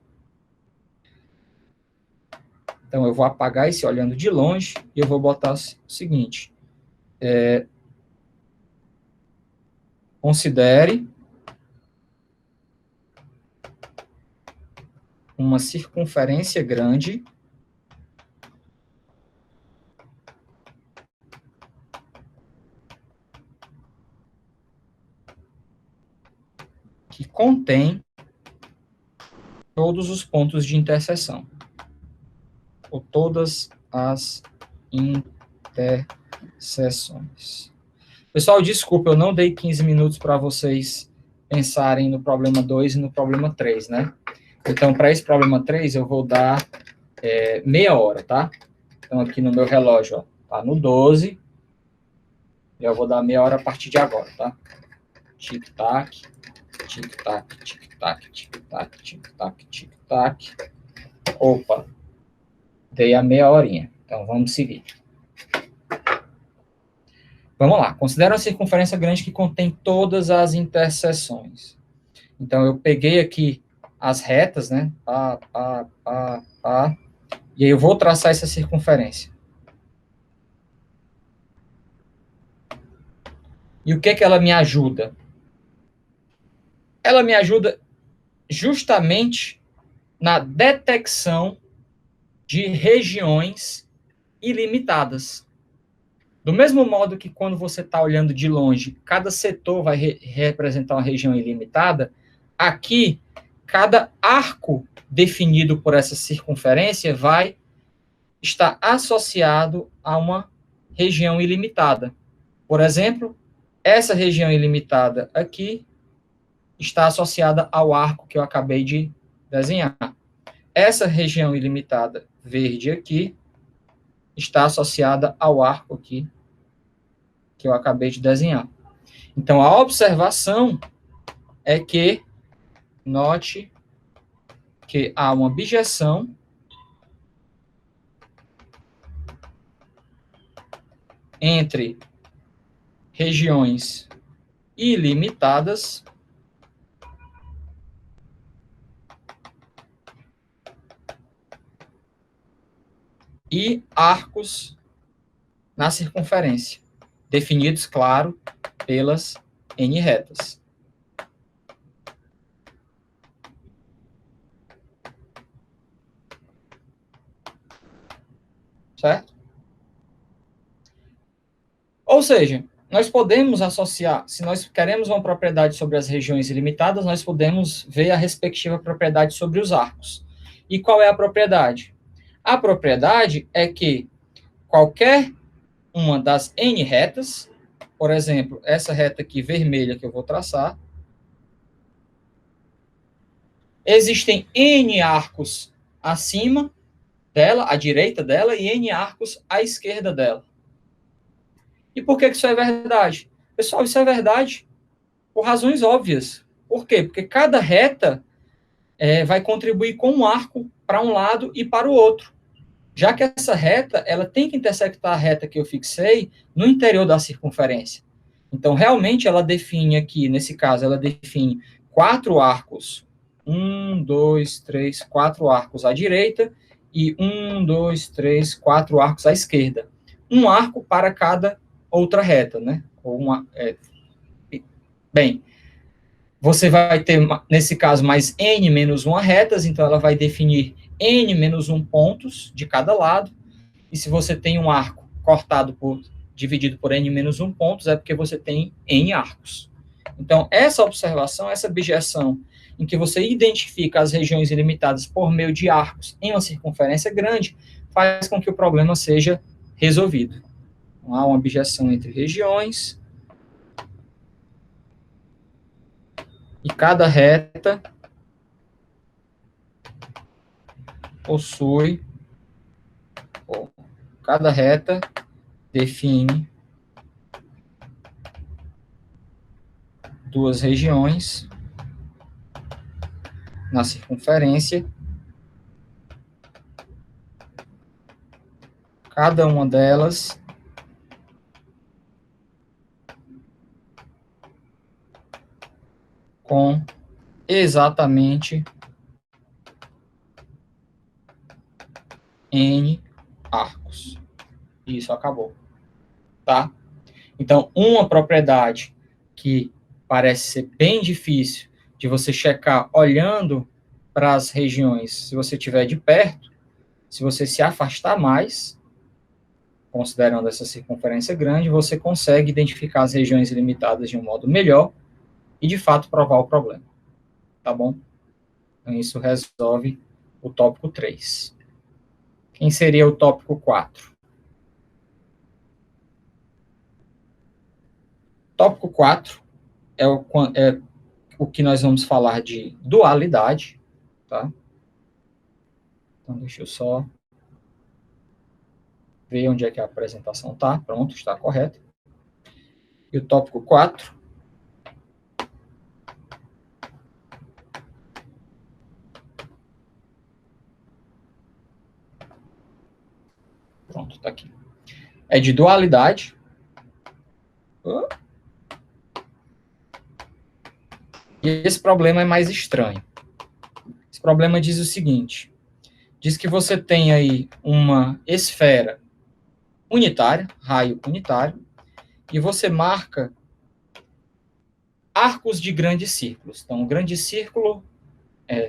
Então, eu vou apagar esse olhando de longe e eu vou botar o seguinte. Considere uma circunferência grande que contém todos os pontos de interseção, ou todas as interseções. Pessoal, desculpa, eu não dei 15 minutos para vocês pensarem no problema 2 e no problema 3, né? Então, para esse problema 3, eu vou dar meia hora, tá? Então, aqui no meu relógio, ó, tá no 12, e eu vou dar meia hora a partir de agora, tá? Tic-tac, tic-tac, tic-tac, tic-tac, tic-tac, tic-tac. Opa, dei a meia horinha. Então, vamos seguir. Vamos lá. Considera uma circunferência grande que contém todas as interseções. Então, eu peguei aqui as retas, né? E aí eu vou traçar essa circunferência. E o que ela me ajuda? Ela me ajuda justamente na detecção de regiões ilimitadas. Do mesmo modo que quando você está olhando de longe, cada setor vai representar uma região ilimitada, aqui, cada arco definido por essa circunferência vai estar associado a uma região ilimitada. Por exemplo, essa região ilimitada aqui está associada ao arco que eu acabei de desenhar. Essa região ilimitada verde aqui está associada ao arco aqui que eu acabei de desenhar. Então, a observação é que, note que há uma bijeção entre regiões ilimitadas e arcos na circunferência, definidos, claro, pelas N retas. Certo? Ou seja, nós podemos associar, se nós queremos uma propriedade sobre as regiões ilimitadas, nós podemos ver a respectiva propriedade sobre os arcos. E qual é a propriedade? A propriedade é que qualquer uma das N retas, por exemplo, essa reta aqui vermelha que eu vou traçar, existem N arcos acima dela, à direita dela, e N arcos à esquerda dela. E por que isso é verdade? Pessoal, isso é verdade Por razões óbvias. Por quê? Porque cada reta vai contribuir com um arco para um lado e para o outro. Já que essa reta, ela tem que intersectar a reta que eu fixei no interior da circunferência. Então, realmente, ela define aqui, nesse caso, ela define 4 arcos. 1, 2, 3, 4 arcos à direita e 1, 2, 3, 4 arcos à esquerda. Um arco para cada outra reta, né? Bem, você vai ter, nesse caso, mais n menos 1 retas, então ela vai definir n menos 1 pontos de cada lado. E se você tem um arco dividido por n menos 1 pontos, é porque você tem n arcos. Então, essa observação, essa objeção, em que você identifica as regiões ilimitadas por meio de arcos em uma circunferência grande, faz com que o problema seja resolvido. Então, há uma objeção entre regiões, e cada reta possui, cada reta define duas regiões na circunferência, cada uma delas com exatamente n arcos. Isso, acabou. Tá? Então, uma propriedade que parece ser bem difícil de você checar olhando para as regiões, se você estiver de perto, se você se afastar mais, considerando essa circunferência grande, você consegue identificar as regiões limitadas de um modo melhor e, de fato, provar o problema. Tá bom? Então, isso resolve o tópico 3. Quem seria o tópico 4? Tópico 4 é o que nós vamos falar de dualidade, tá? Então, deixa eu só ver onde é que a apresentação está. Pronto, está correto. E o tópico 4 pronto, está aqui. É de dualidade. E esse problema é mais estranho. Esse problema diz o seguinte: diz que você tem aí uma esfera unitária, raio unitário, e você marca arcos de grandes círculos. Então, o grande círculo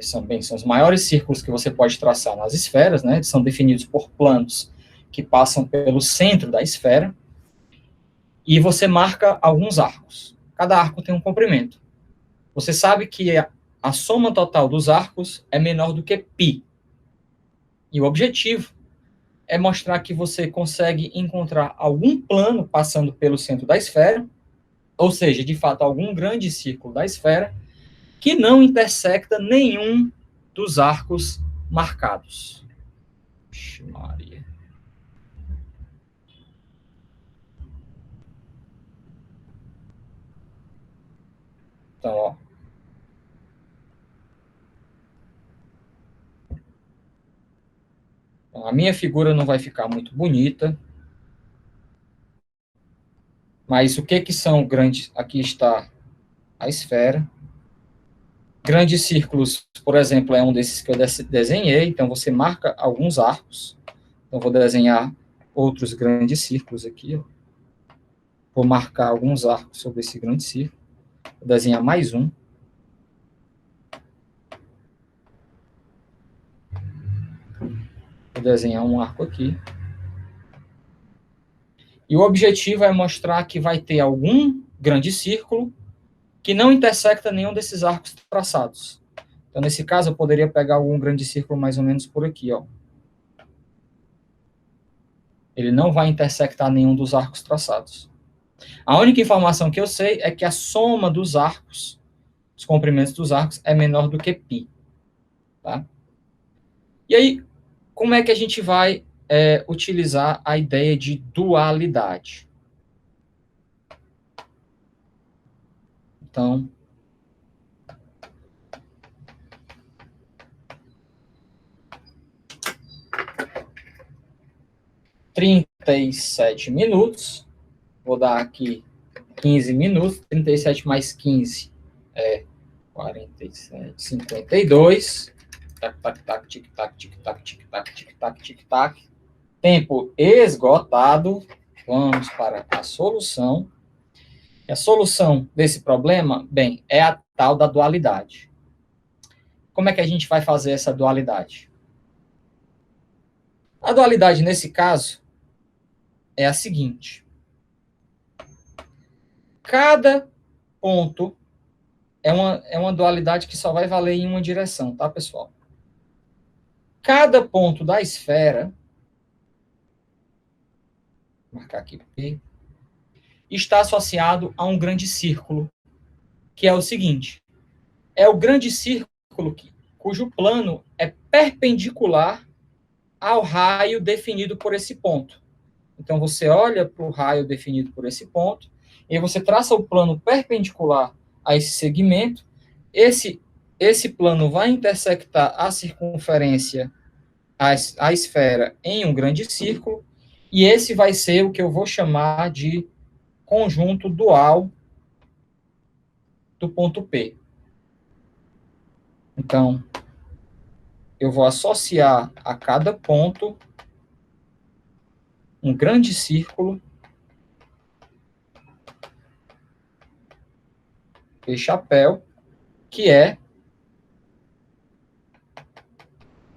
são os maiores círculos que você pode traçar nas esferas, né? São definidos por planos que passam pelo centro da esfera, e você marca alguns arcos. Cada arco tem um comprimento. Você sabe que a soma total dos arcos é menor do que π. E o objetivo é mostrar que você consegue encontrar algum plano passando pelo centro da esfera, ou seja, de fato, algum grande círculo da esfera, que não intersecta nenhum dos arcos marcados. Vixe, Maria. Então, ó. Então, a minha figura não vai ficar muito bonita, mas o que são grandes? Aqui está a esfera. Grandes círculos, por exemplo, é um desses que eu desenhei, então você marca alguns arcos. Então, vou desenhar outros grandes círculos aqui. Ó. Vou marcar alguns arcos sobre esse grande círculo. Vou desenhar mais um. Vou desenhar um arco aqui. E o objetivo é mostrar que vai ter algum grande círculo que não intersecta nenhum desses arcos traçados. Então, nesse caso, eu poderia pegar algum grande círculo mais ou menos por aqui, ó. Ele não vai intersectar nenhum dos arcos traçados. A única informação que eu sei é que a soma dos arcos, os comprimentos dos arcos, é menor do que π. Tá? E aí, como é que a gente vai utilizar a ideia de dualidade? Então, 37 minutos. Vou dar aqui 15 minutos. 37 mais 15 é 47, 52. Tac, tac, tac, tic, tac, tic, tac, tic, tac, tic, tac, tic, tac. Tempo esgotado. Vamos para a solução. A solução desse problema, bem, é a tal da dualidade. Como é que a gente vai fazer essa dualidade? A dualidade, nesse caso, é a seguinte. Cada ponto é uma dualidade que só vai valer em uma direção, tá, pessoal? Cada ponto da esfera, vou marcar aqui P, está associado a um grande círculo, que é o seguinte. É o grande círculo cujo plano é perpendicular ao raio definido por esse ponto. Então, você olha para o raio definido por esse ponto, e você traça o plano perpendicular a esse segmento. Esse plano vai intersectar a circunferência, a esfera, em um grande círculo, e esse vai ser o que eu vou chamar de conjunto dual do ponto P. Então, eu vou associar a cada ponto um grande círculo, P chapéu, que é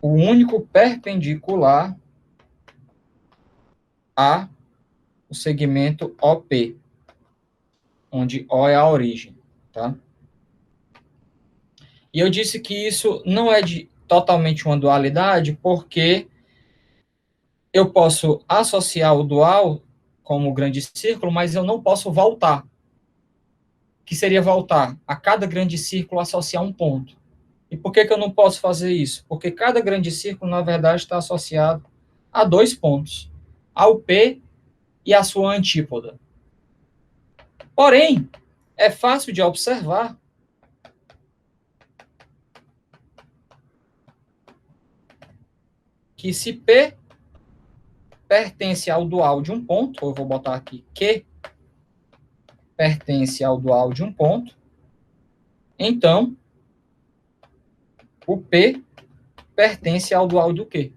o único perpendicular a o segmento OP, onde O é a origem, tá? E eu disse que isso não é totalmente uma dualidade, porque eu posso associar o dual como grande círculo, mas eu não posso voltar. Que seria voltar a cada grande círculo associar um ponto. E por que eu não posso fazer isso? Porque cada grande círculo, na verdade, está associado a dois pontos, ao P e à sua antípoda. Porém, é fácil de observar que se P pertence ao dual de um ponto, eu vou botar aqui Q pertence ao dual de um ponto, então o P pertence ao dual do Q.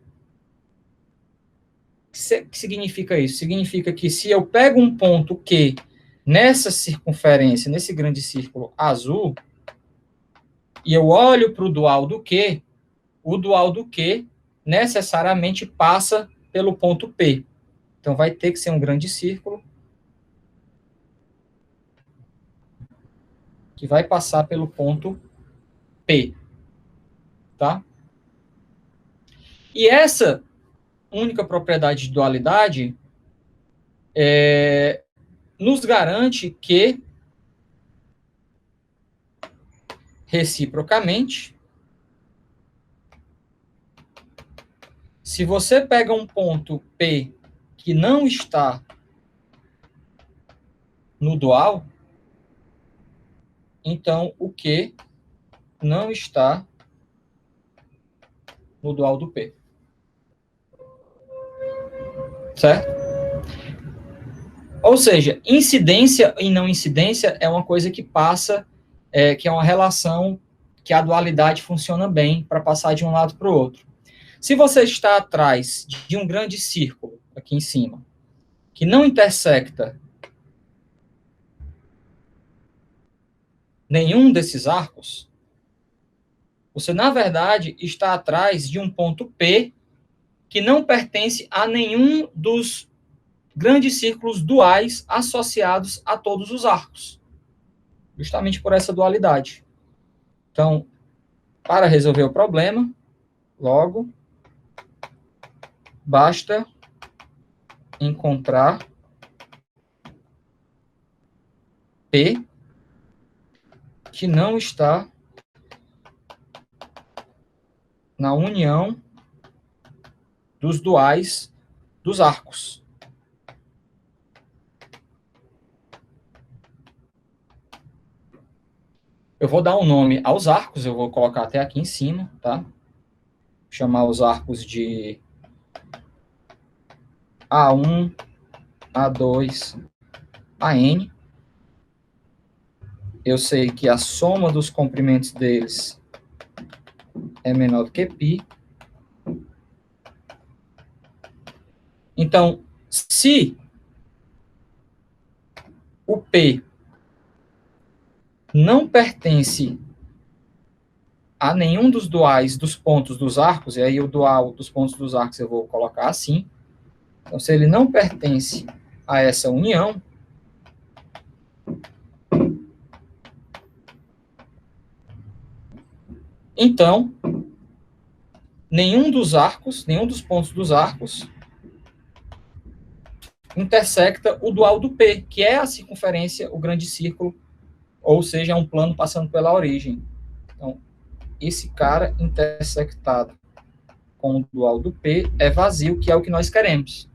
O que significa isso? Significa que se eu pego um ponto Q nessa circunferência, nesse grande círculo azul, e eu olho para o dual do Q, o dual do Q necessariamente passa pelo ponto P. Então, vai ter que ser um grande círculo que vai passar pelo ponto P. Tá? E essa única propriedade de dualidade nos garante que, reciprocamente, se você pega um ponto P que não está no dual, então o Q não está no dual do P. Certo? Ou seja, incidência e não incidência é uma coisa que passa, que é uma relação que a dualidade funciona bem para passar de um lado para o outro. Se você está atrás de um grande círculo, aqui em cima, que não intersecta nenhum desses arcos, você, na verdade, está atrás de um ponto P que não pertence a nenhum dos grandes círculos duais associados a todos os arcos, justamente por essa dualidade. Então, para resolver o problema, logo, basta encontrar P que não está na união dos duais dos arcos. Eu vou dar um nome aos arcos, eu vou colocar até aqui em cima, tá? Chamar os arcos de A1, A2, AN. Eu sei que a soma dos comprimentos deles é menor do que π. Então, se o P não pertence a nenhum dos duais dos pontos dos arcos, e aí o dual dos pontos dos arcos eu vou colocar assim. Então, se ele não pertence a essa união, então, nenhum dos arcos, nenhum dos pontos dos arcos intersecta o dual do P, que é a circunferência, o grande círculo, ou seja, um plano passando pela origem. Então, esse cara intersectado com o dual do P é vazio, que é o que nós queremos.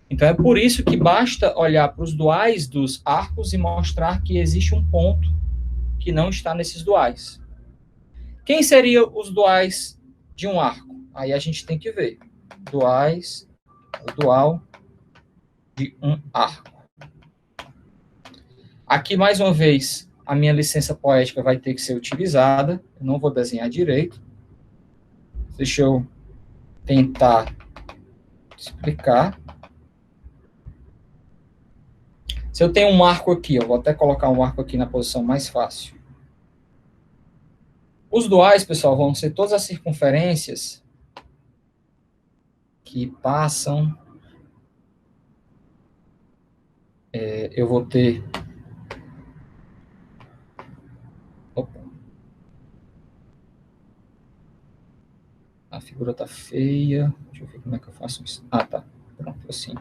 Então, é por isso que basta olhar para os duais dos arcos e mostrar que existe um ponto que não está nesses duais. Quem seriam os duais de um arco? Aí a gente tem que ver. Duais, o dual de um arco. Aqui, mais uma vez, a minha licença poética vai ter que ser utilizada. Eu não vou desenhar direito. Deixa eu tentar explicar. Se eu tenho um arco aqui, eu vou até colocar um arco aqui na posição mais fácil. Os duais, pessoal, vão ser todas as circunferências que passam. Eu vou ter. Opa. A figura tá feia. Deixa eu ver como é que eu faço isso. Ah, tá. Pronto, assim.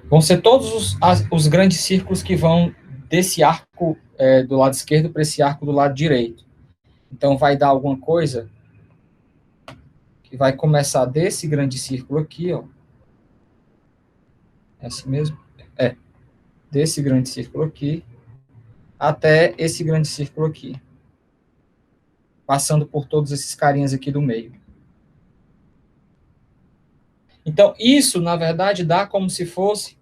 Vão ser todos os grandes círculos que vão desse arco do lado esquerdo para esse arco do lado direito. Então, vai dar alguma coisa que vai começar desse grande círculo aqui, ó. É assim mesmo? É. Desse grande círculo aqui até esse grande círculo aqui. Passando por todos esses carinhas aqui do meio. Então, isso, na verdade, dá como se fosse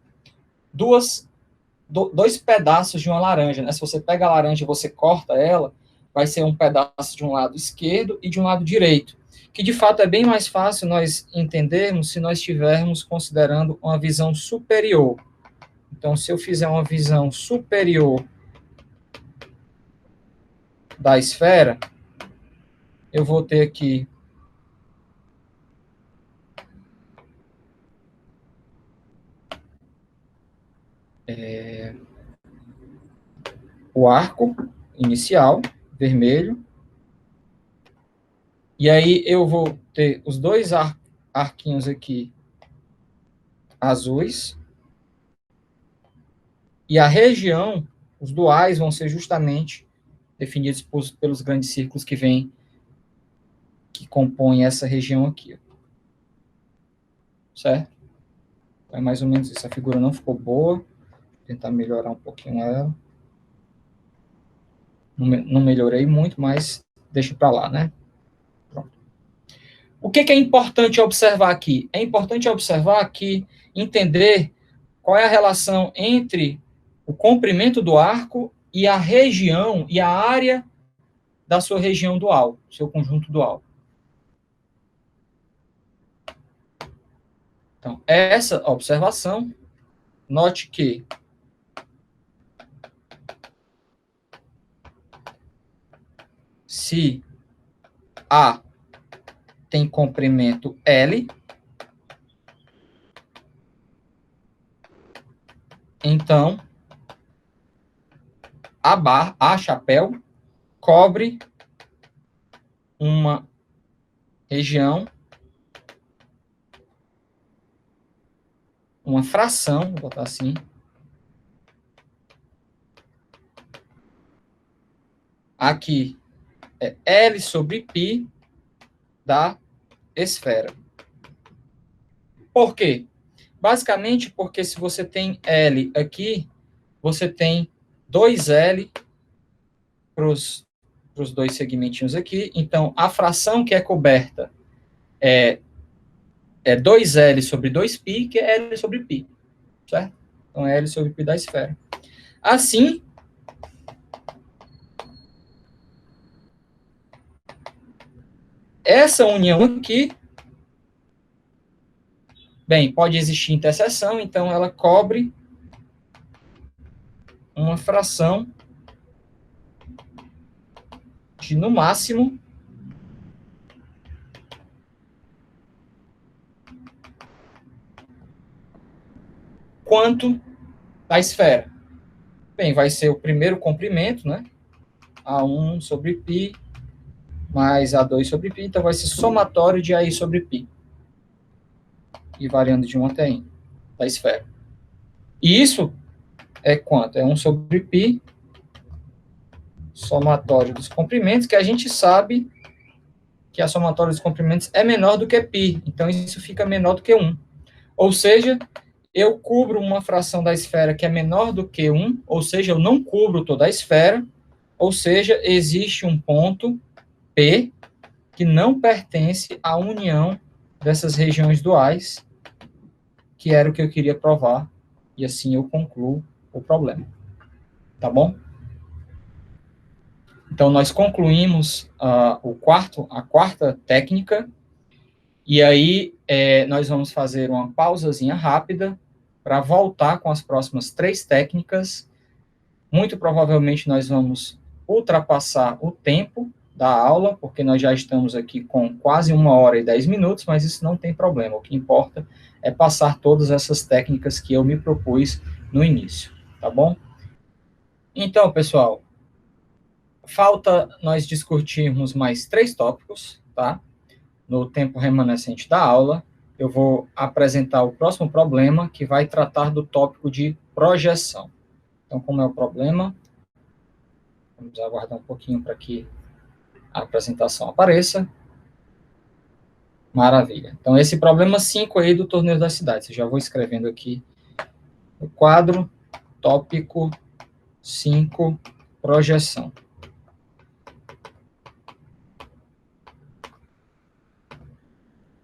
dois pedaços de uma laranja, né? Se você pega a laranja e você corta ela, vai ser um pedaço de um lado esquerdo e de um lado direito, que de fato é bem mais fácil nós entendermos se nós estivermos considerando uma visão superior. Então, se eu fizer uma visão superior da esfera, eu vou ter aqui o arco inicial, vermelho, e aí eu vou ter os dois arquinhos aqui azuis, e a região, os duais vão ser justamente definidos pelos grandes círculos que compõem essa região aqui. Certo? É mais ou menos isso. A figura não ficou boa. Vou tentar melhorar um pouquinho ela. Não melhorei muito, mas deixa para lá, né? Pronto. O que é importante observar aqui? É importante observar aqui, entender qual é a relação entre o comprimento do arco e a região e a área da sua região dual, seu conjunto dual. Então, essa observação, note que se A tem comprimento L, então a chapéu cobre uma região, uma fração, vou botar assim, aqui é L sobre π da esfera. Por quê? Basicamente porque se você tem L aqui, você tem 2L para os dois segmentinhos aqui. Então, a fração que é coberta é 2L sobre 2π, que é L sobre π, certo? Então, é L sobre π da esfera. Assim, essa união aqui, bem, pode existir interseção, então ela cobre uma fração de, no máximo, quanto da esfera. Bem, vai ser o primeiro comprimento, né? A1 sobre π mais A2 sobre π, então vai ser somatório de AI sobre π. E variando de 1 até n da esfera. E isso é quanto? É 1 sobre π, somatório dos comprimentos, que a gente sabe que a somatória dos comprimentos é menor do que π, então isso fica menor do que 1. Ou seja, eu cubro uma fração da esfera que é menor do que 1, ou seja, eu não cubro toda a esfera, ou seja, existe um ponto P que não pertence à união dessas regiões duais, que era o que eu queria provar, e assim eu concluo o problema. Tá bom? Então, nós concluímos a quarta técnica, e aí nós vamos fazer uma pausazinha rápida para voltar com as próximas 3 técnicas. Muito provavelmente nós vamos ultrapassar o tempo da aula, porque nós já estamos aqui com quase 1 hora e 10 minutos, mas isso não tem problema. O que importa é passar todas essas técnicas que eu me propus no início, tá bom? Então, pessoal, falta nós discutirmos mais 3 tópicos, tá? No tempo remanescente da aula, eu vou apresentar o próximo problema, que vai tratar do tópico de projeção. Então, como é o problema? Vamos aguardar um pouquinho para que a apresentação apareça. Maravilha. Então, esse problema 5 aí do Torneio das Cidades. Eu já vou escrevendo aqui o quadro, tópico 5, projeção.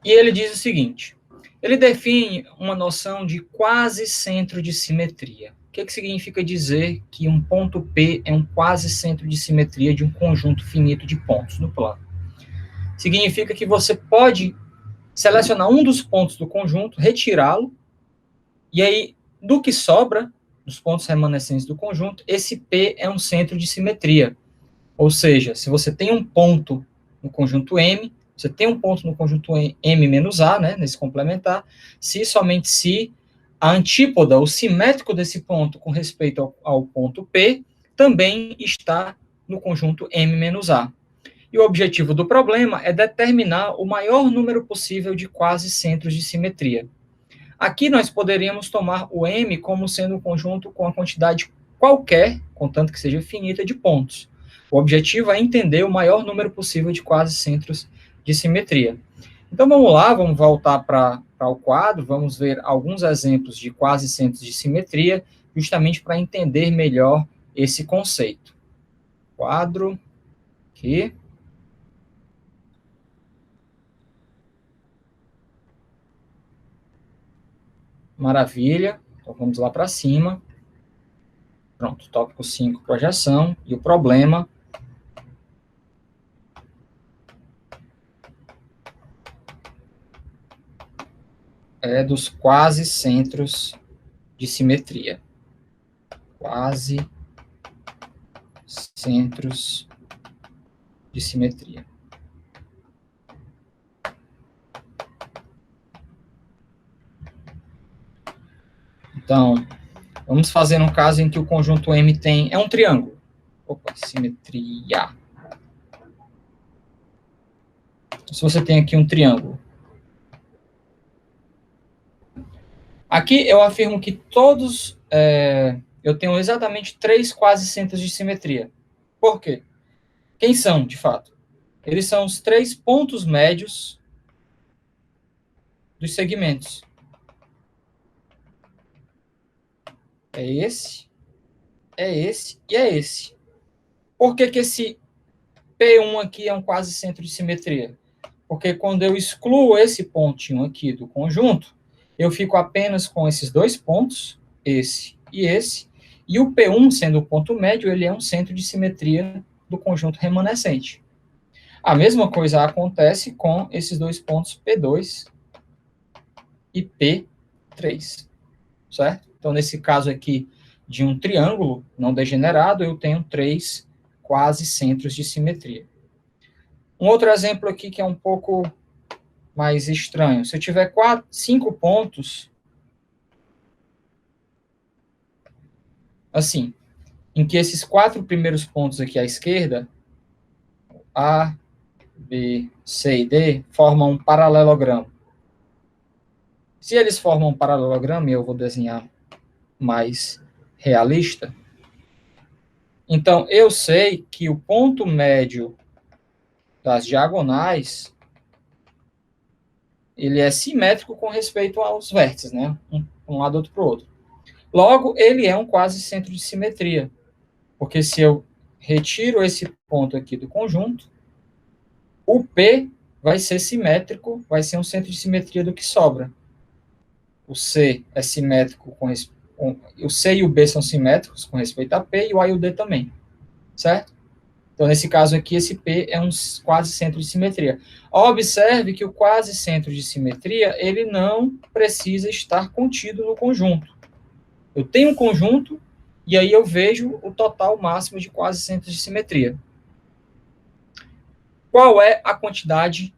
E ele diz o seguinte: ele define uma noção de quase centro de simetria. O que significa dizer que um ponto P é um quase centro de simetria de um conjunto finito de pontos no plano? Significa que você pode selecionar um dos pontos do conjunto, retirá-lo, e aí, do que sobra, dos pontos remanescentes do conjunto, esse P é um centro de simetria. Ou seja, se você tem um ponto no conjunto M, você tem um ponto no conjunto M menos A, né, nesse complementar, se somente se a antípoda, o simétrico desse ponto com respeito ao ponto P, também está no conjunto M menos A. E o objetivo do problema é determinar o maior número possível de quase centros de simetria. Aqui nós poderíamos tomar o M como sendo um conjunto com a quantidade qualquer, contanto que seja finita, de pontos. O objetivo é entender o maior número possível de quase centros de simetria. Então vamos lá, vamos voltar para o quadro, vamos ver alguns exemplos de quase centros de simetria, justamente para entender melhor esse conceito. Quadro, aqui. Maravilha. Então vamos lá para cima. Pronto, tópico 5, projeção. E o problema é dos quase centros de simetria. Quase centros de simetria. Então, vamos fazer um caso em que o conjunto M é um triângulo. Opa, simetria. Se você tem aqui um triângulo. Aqui eu afirmo que todos... eu tenho exatamente 3 quase centros de simetria. Por quê? Quem são, de fato? Eles são os 3 pontos médios dos segmentos. É esse, é esse e é esse. Por que que esse P1 aqui é um quase centro de simetria? Porque quando eu excluo esse pontinho aqui do conjunto, eu fico apenas com esses dois pontos, esse, e o P1, sendo o ponto médio, ele é um centro de simetria do conjunto remanescente. A mesma coisa acontece com esses dois pontos P2 e P3, certo? Então, nesse caso aqui de um triângulo não degenerado, eu tenho 3 quase centros de simetria. Um outro exemplo aqui que é um pouco mais estranho. Se eu tiver 5 pontos, assim, em que esses 4 primeiros pontos aqui à esquerda, A, B, C e D, formam um paralelogramo. Se eles formam um paralelogramo, e eu vou desenhar mais realista, então eu sei que o ponto médio das diagonais ele é simétrico com respeito aos vértices, né? Um lado outro para o outro. Logo, ele é um quase centro de simetria, porque se eu retiro esse ponto aqui do conjunto, o P vai ser simétrico, vai ser um centro de simetria do que sobra. O C é simétrico o C e o B são simétricos com respeito a P, e o A e o D também, certo? Então, nesse caso aqui, esse P é um quase centro de simetria. Observe que o quase centro de simetria, ele não precisa estar contido no conjunto. Eu tenho um conjunto, e aí eu vejo o total máximo de quase centros de simetria. Qual é a quantidade,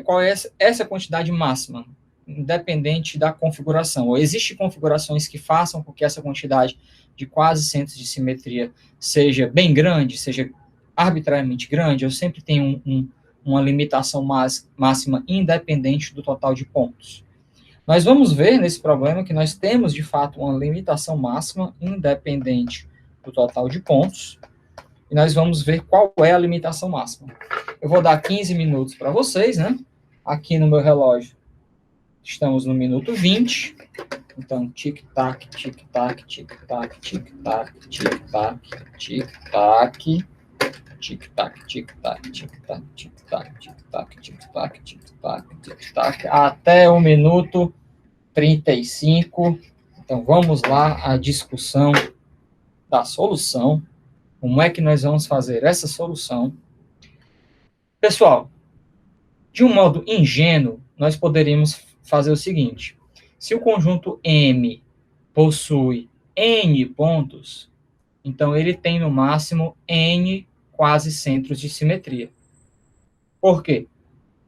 qual é essa quantidade máxima, independente da configuração? Ou existem configurações que façam com que essa quantidade de quase centros de simetria seja bem grande, seja arbitrariamente grande, eu sempre tenho uma limitação máxima independente do total de pontos. Nós vamos ver nesse problema que nós temos, de fato, uma limitação máxima independente do total de pontos, e nós vamos ver qual é a limitação máxima. Eu vou dar 15 minutos para vocês, né? Aqui no meu relógio, estamos no minuto 20. Então, tic-tac, tic-tac, tic-tac, tic-tac, tic-tac, tic-tac, tic-tac, tic-tac, tic-tac, tic-tac, tic-tac, tic-tac, tic-tac, tic-tac, até o minuto 35. Então, vamos lá à discussão da solução. Como é que nós vamos fazer essa solução? Pessoal, de um modo ingênuo, nós poderíamos fazer o seguinte: se o conjunto M possui N pontos, então ele tem no máximo N quase centros de simetria. Por quê?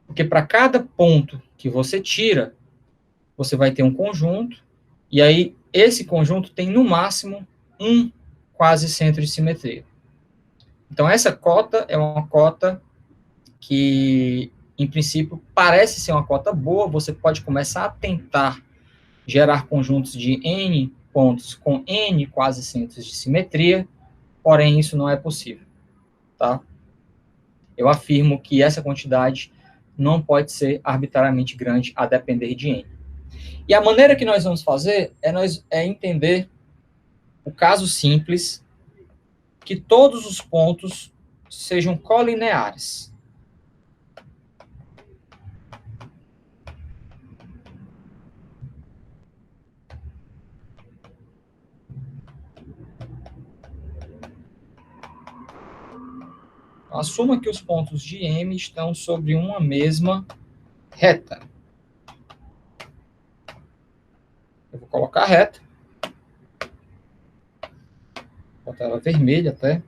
Porque para cada ponto que você tira, você vai ter um conjunto, e aí esse conjunto tem no máximo um quase centro de simetria. Então essa cota é uma cota que, em princípio, parece ser uma cota boa. Você pode começar a tentar gerar conjuntos de N pontos com N quase centros de simetria, porém isso não é possível, tá? Eu afirmo que essa quantidade não pode ser arbitrariamente grande a depender de N. E a maneira que nós vamos fazer é entender o caso simples que todos os pontos sejam colineares. Assuma que os pontos de M estão sobre uma mesma reta. Eu vou colocar a reta. Vou botar ela vermelha até.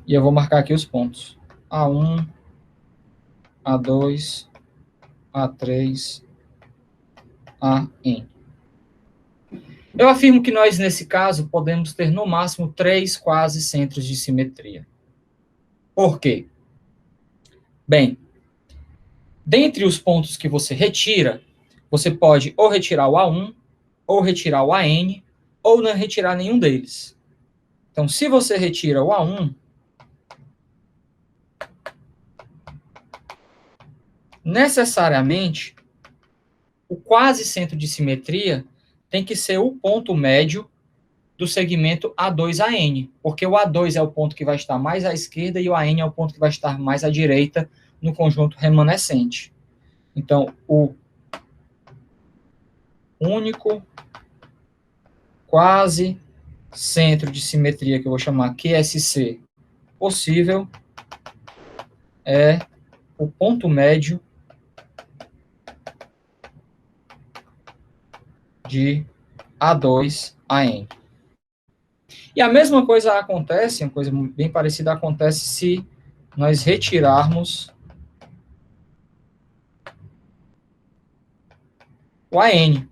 E eu vou marcar aqui os pontos. A1, A2, A3, AN. Eu afirmo que nós, nesse caso, podemos ter no máximo 3 quase centros de simetria. Por quê? Bem, dentre os pontos que você retira, você pode ou retirar o A1, ou retirar o AN, ou não retirar nenhum deles. Então, se você retira o A1, necessariamente, o quase centro de simetria tem que ser o ponto médio do segmento A2AN, porque o A2 é o ponto que vai estar mais à esquerda e o AN é o ponto que vai estar mais à direita no conjunto remanescente. Então, o único quase centro de simetria, que eu vou chamar QSC, possível é o ponto médio de A2AN. E a mesma coisa acontece, uma coisa bem parecida acontece se nós retirarmos o AN.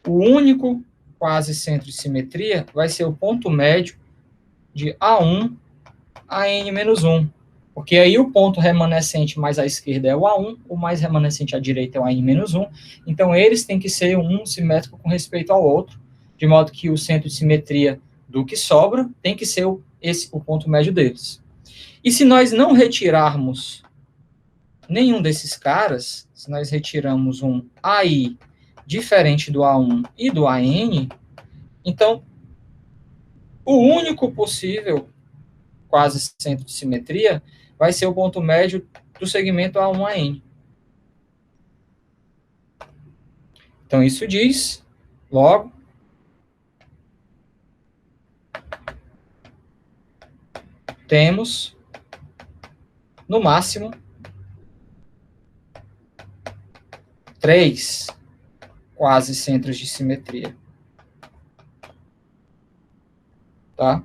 O único quase centro de simetria vai ser o ponto médio de A1 a N-1, porque aí o ponto remanescente mais à esquerda é o A1, o mais remanescente à direita é o AN-1, então eles têm que ser um simétrico com respeito ao outro, de modo que o centro de simetria do que sobra tem que ser o ponto médio deles. E se nós não retirarmos nenhum desses caras, se nós retiramos um AI diferente do A1 e do AN, então o único possível quase centro de simetria vai ser o ponto médio do segmento A1AN. Então, isso diz, logo, temos, no máximo, 3 quase centros de simetria. Tá?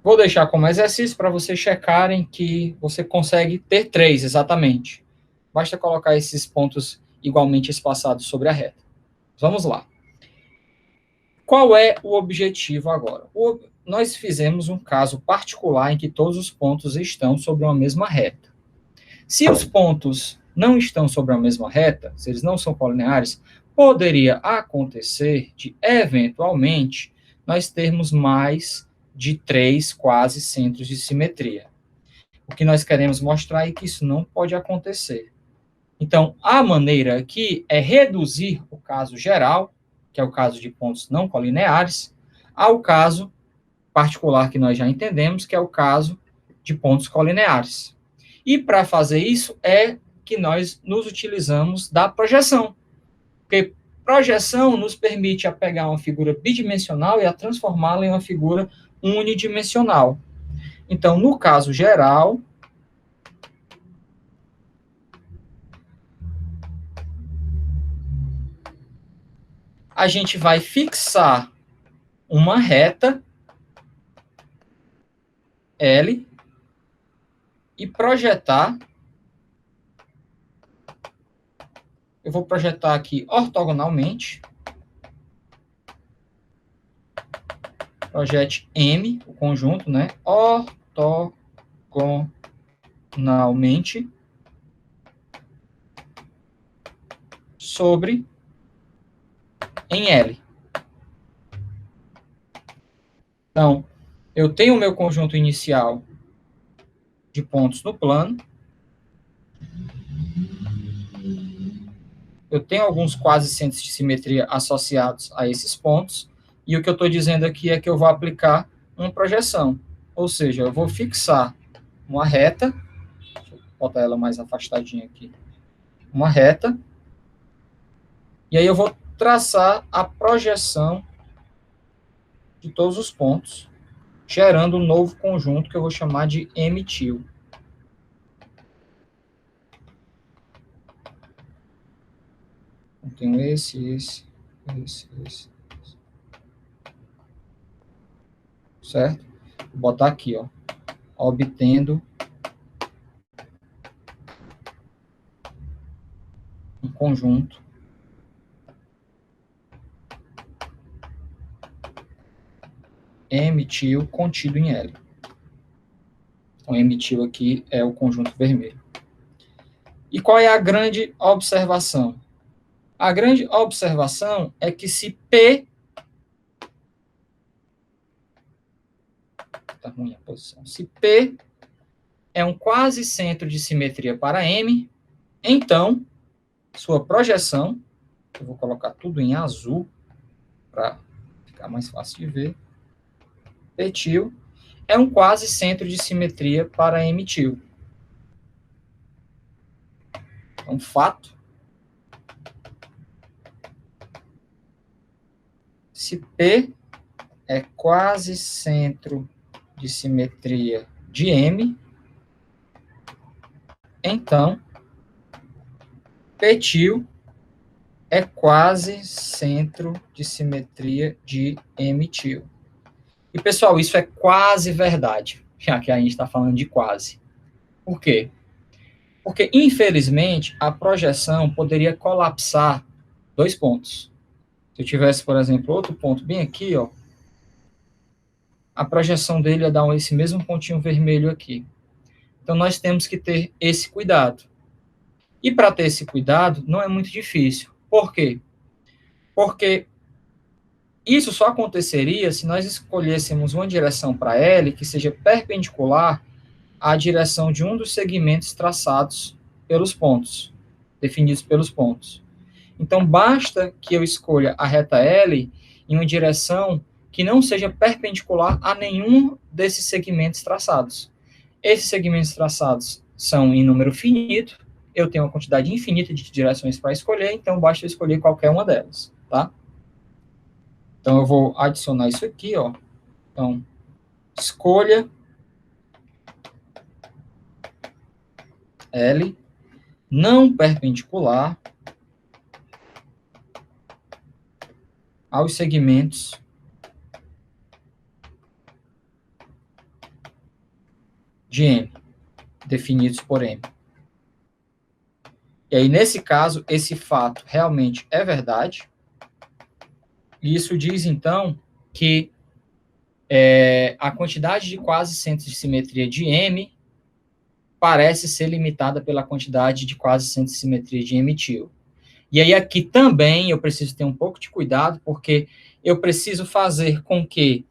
Vou deixar como exercício para vocês checarem que você consegue ter 3 exatamente. Basta colocar esses pontos igualmente espaçados sobre a reta. Vamos lá. Qual é o objetivo agora? Nós fizemos um caso particular em que todos os pontos estão sobre uma mesma reta. Se os pontos não estão sobre a mesma reta, se eles não são colineares, poderia acontecer de, eventualmente, nós termos mais de 3 quase centros de simetria. O que nós queremos mostrar é que isso não pode acontecer. Então, a maneira aqui é reduzir o caso geral, que é o caso de pontos não colineares, ao caso particular que nós já entendemos, que é o caso de pontos colineares. E para fazer isso é que nós nos utilizamos da projeção. Porque projeção nos permite pegar uma figura bidimensional e a transformá-la em uma figura unidimensional. Então, no caso geral, a gente vai fixar uma reta L e projetar. Eu vou projetar aqui ortogonalmente. Projete M, o conjunto, né? Ortogonalmente sobre em L. Então, eu tenho o meu conjunto inicial de pontos no plano. Eu tenho alguns quase centros de simetria associados a esses pontos. E o que eu estou dizendo aqui é que eu vou aplicar uma projeção. Ou seja, eu vou fixar uma reta. Deixa eu botar ela mais afastadinha aqui. Uma reta. E aí eu vou traçar a projeção de todos os pontos, gerando um novo conjunto que eu vou chamar de M-til. Eu tenho esse. Certo? Vou botar aqui, ó. Obtendo um conjunto M-til contido em L. O M-til aqui é o conjunto vermelho. E qual é a grande observação? A grande observação é que se P... Tá ruim a posição. Se P é um quase centro de simetria para M, então sua projeção Eu vou colocar tudo em azul para ficar mais fácil de ver. P-til é um quase centro de simetria para M-til. Então, fato, se P é quase centro de simetria de M, então P-til é quase centro de simetria de M-til. E, pessoal, isso é quase verdade, já que a gente está falando de quase. Por quê? Porque, infelizmente, a projeção poderia colapsar 2 pontos. Se eu tivesse, por exemplo, outro ponto bem aqui, ó, a projeção dele ia dar esse mesmo pontinho vermelho aqui. Então, nós temos que ter esse cuidado. E para ter esse cuidado, não é muito difícil. Por quê? Porque isso só aconteceria se nós escolhêssemos uma direção para L que seja perpendicular à direção de um dos segmentos traçados pelos pontos, definidos pelos pontos. Então, basta que eu escolha a reta L em uma direção que não seja perpendicular a nenhum desses segmentos traçados. Esses segmentos traçados são em número finito, eu tenho uma quantidade infinita de direções para escolher, então basta eu escolher qualquer uma delas, tá? Então, eu vou adicionar isso aqui, ó. Então, escolha L não perpendicular aos segmentos de M, definidos por M. E aí, nesse caso, esse fato realmente é verdade. E isso diz, então, que a quantidade de quase centros de simetria de M parece ser limitada pela quantidade de quase centros de simetria de M-til. E aí, aqui também, eu preciso ter um pouco de cuidado, porque eu preciso fazer com que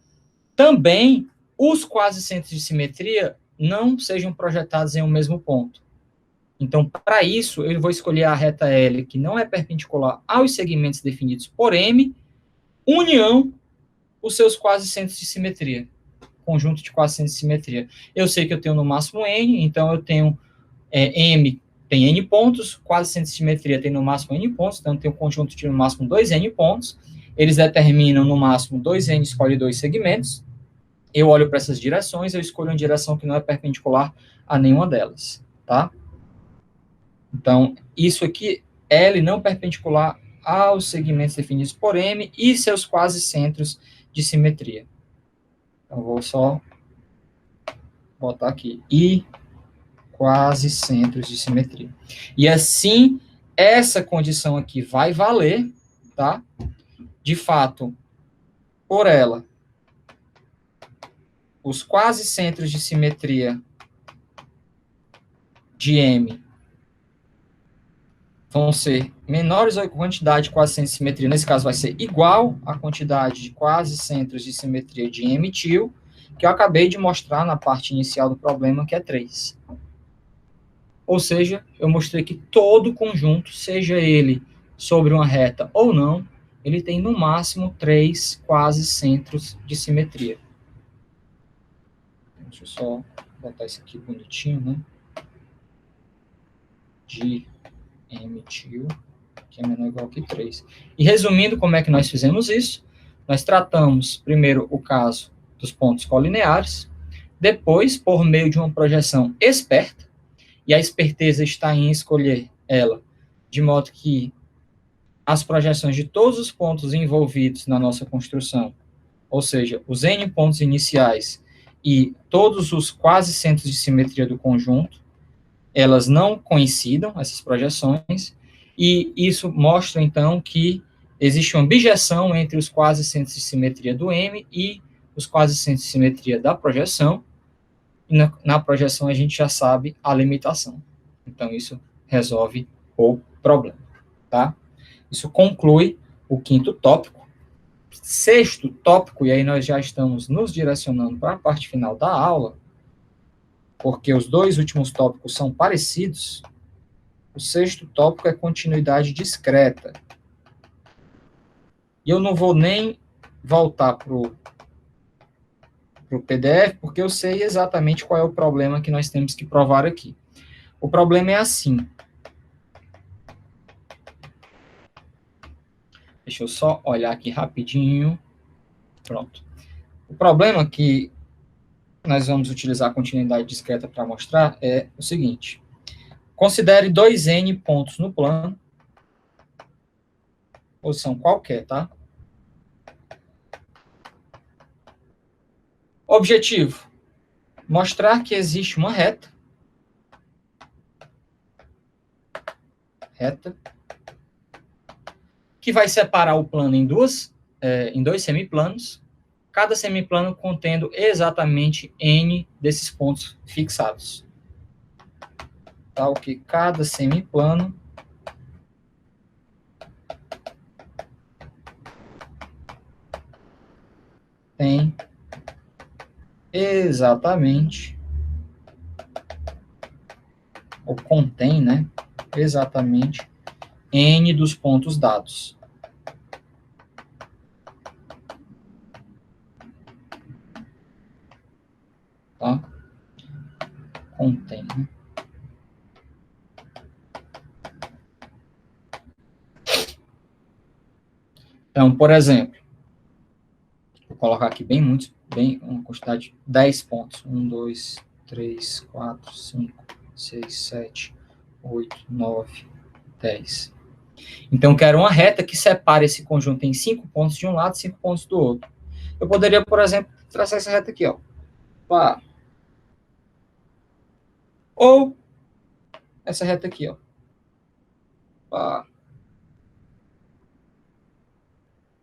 também os quase centros de simetria não sejam projetados em um mesmo ponto. Então, para isso, eu vou escolher a reta L, que não é perpendicular aos segmentos definidos por M, união os seus quase centros de simetria, conjunto de quase centros de simetria. Eu sei que eu tenho no máximo N, então eu tenho M tem N pontos, quase centros de simetria tem no máximo N pontos, então eu tenho um conjunto de no máximo 2N pontos, eles determinam no máximo 2N, escolhe 2 segmentos, eu olho para essas direções, eu escolho uma direção que não é perpendicular a nenhuma delas, tá? Então, isso aqui, L não perpendicular aos segmentos definidos por M e seus quase centros de simetria. Então, vou só botar aqui, I quase centros de simetria. E assim, essa condição aqui vai valer, tá? De fato, por ela, os quase centros de simetria de M vão ser menores ou a quantidade de quase centros de simetria, nesse caso vai ser igual à quantidade de quase centros de simetria de M-til, que eu acabei de mostrar na parte inicial do problema, que é 3. Ou seja, eu mostrei que todo conjunto, seja ele sobre uma reta ou não, ele tem no máximo 3 quase centros de simetria. Deixa eu só botar isso aqui bonitinho, né? De M-til, que é menor ou igual que 3. E resumindo como é que nós fizemos isso, nós tratamos primeiro o caso dos pontos colineares, depois, por meio de uma projeção esperta, e a esperteza está em escolher ela, de modo que as projeções de todos os pontos envolvidos na nossa construção, ou seja, os N pontos iniciais e todos os quase centros de simetria do conjunto, elas não coincidam, essas projeções, e isso mostra, então, que existe uma bijeção entre os quase centros de simetria do M e os quase centros de simetria da projeção, e na projeção a gente já sabe a limitação. Então, isso resolve o problema, tá? Isso conclui o 5º tópico. 6º tópico, e aí nós já estamos nos direcionando para a parte final da aula, porque os 2 últimos tópicos são parecidos. O 6º tópico é continuidade discreta. E eu não vou nem voltar para o PDF, porque eu sei exatamente qual é o problema que nós temos que provar aqui. O problema é assim. Deixa eu só olhar aqui rapidinho. Pronto. O problema que nós vamos utilizar a continuidade discreta para mostrar é o seguinte. Considere 2n pontos no plano, posição qualquer, tá? Objetivo: mostrar que existe uma reta, que vai separar o plano em dois semiplanos, cada semiplano contendo exatamente n desses pontos fixados. Tal que cada semiplano tem exatamente, ou contém, né, exatamente n dos pontos dados. Tá? Contém. Então, por exemplo, vou colocar aqui uma quantidade de 10 pontos. 1, 2, 3, 4, 5, 6, 7, 8, 9, 10. Então, eu quero uma reta que separe esse conjunto em 5 pontos de um lado e 5 pontos do outro. Eu poderia, por exemplo, traçar essa reta aqui, ó. Pá. Ou essa reta aqui, ó. Pá.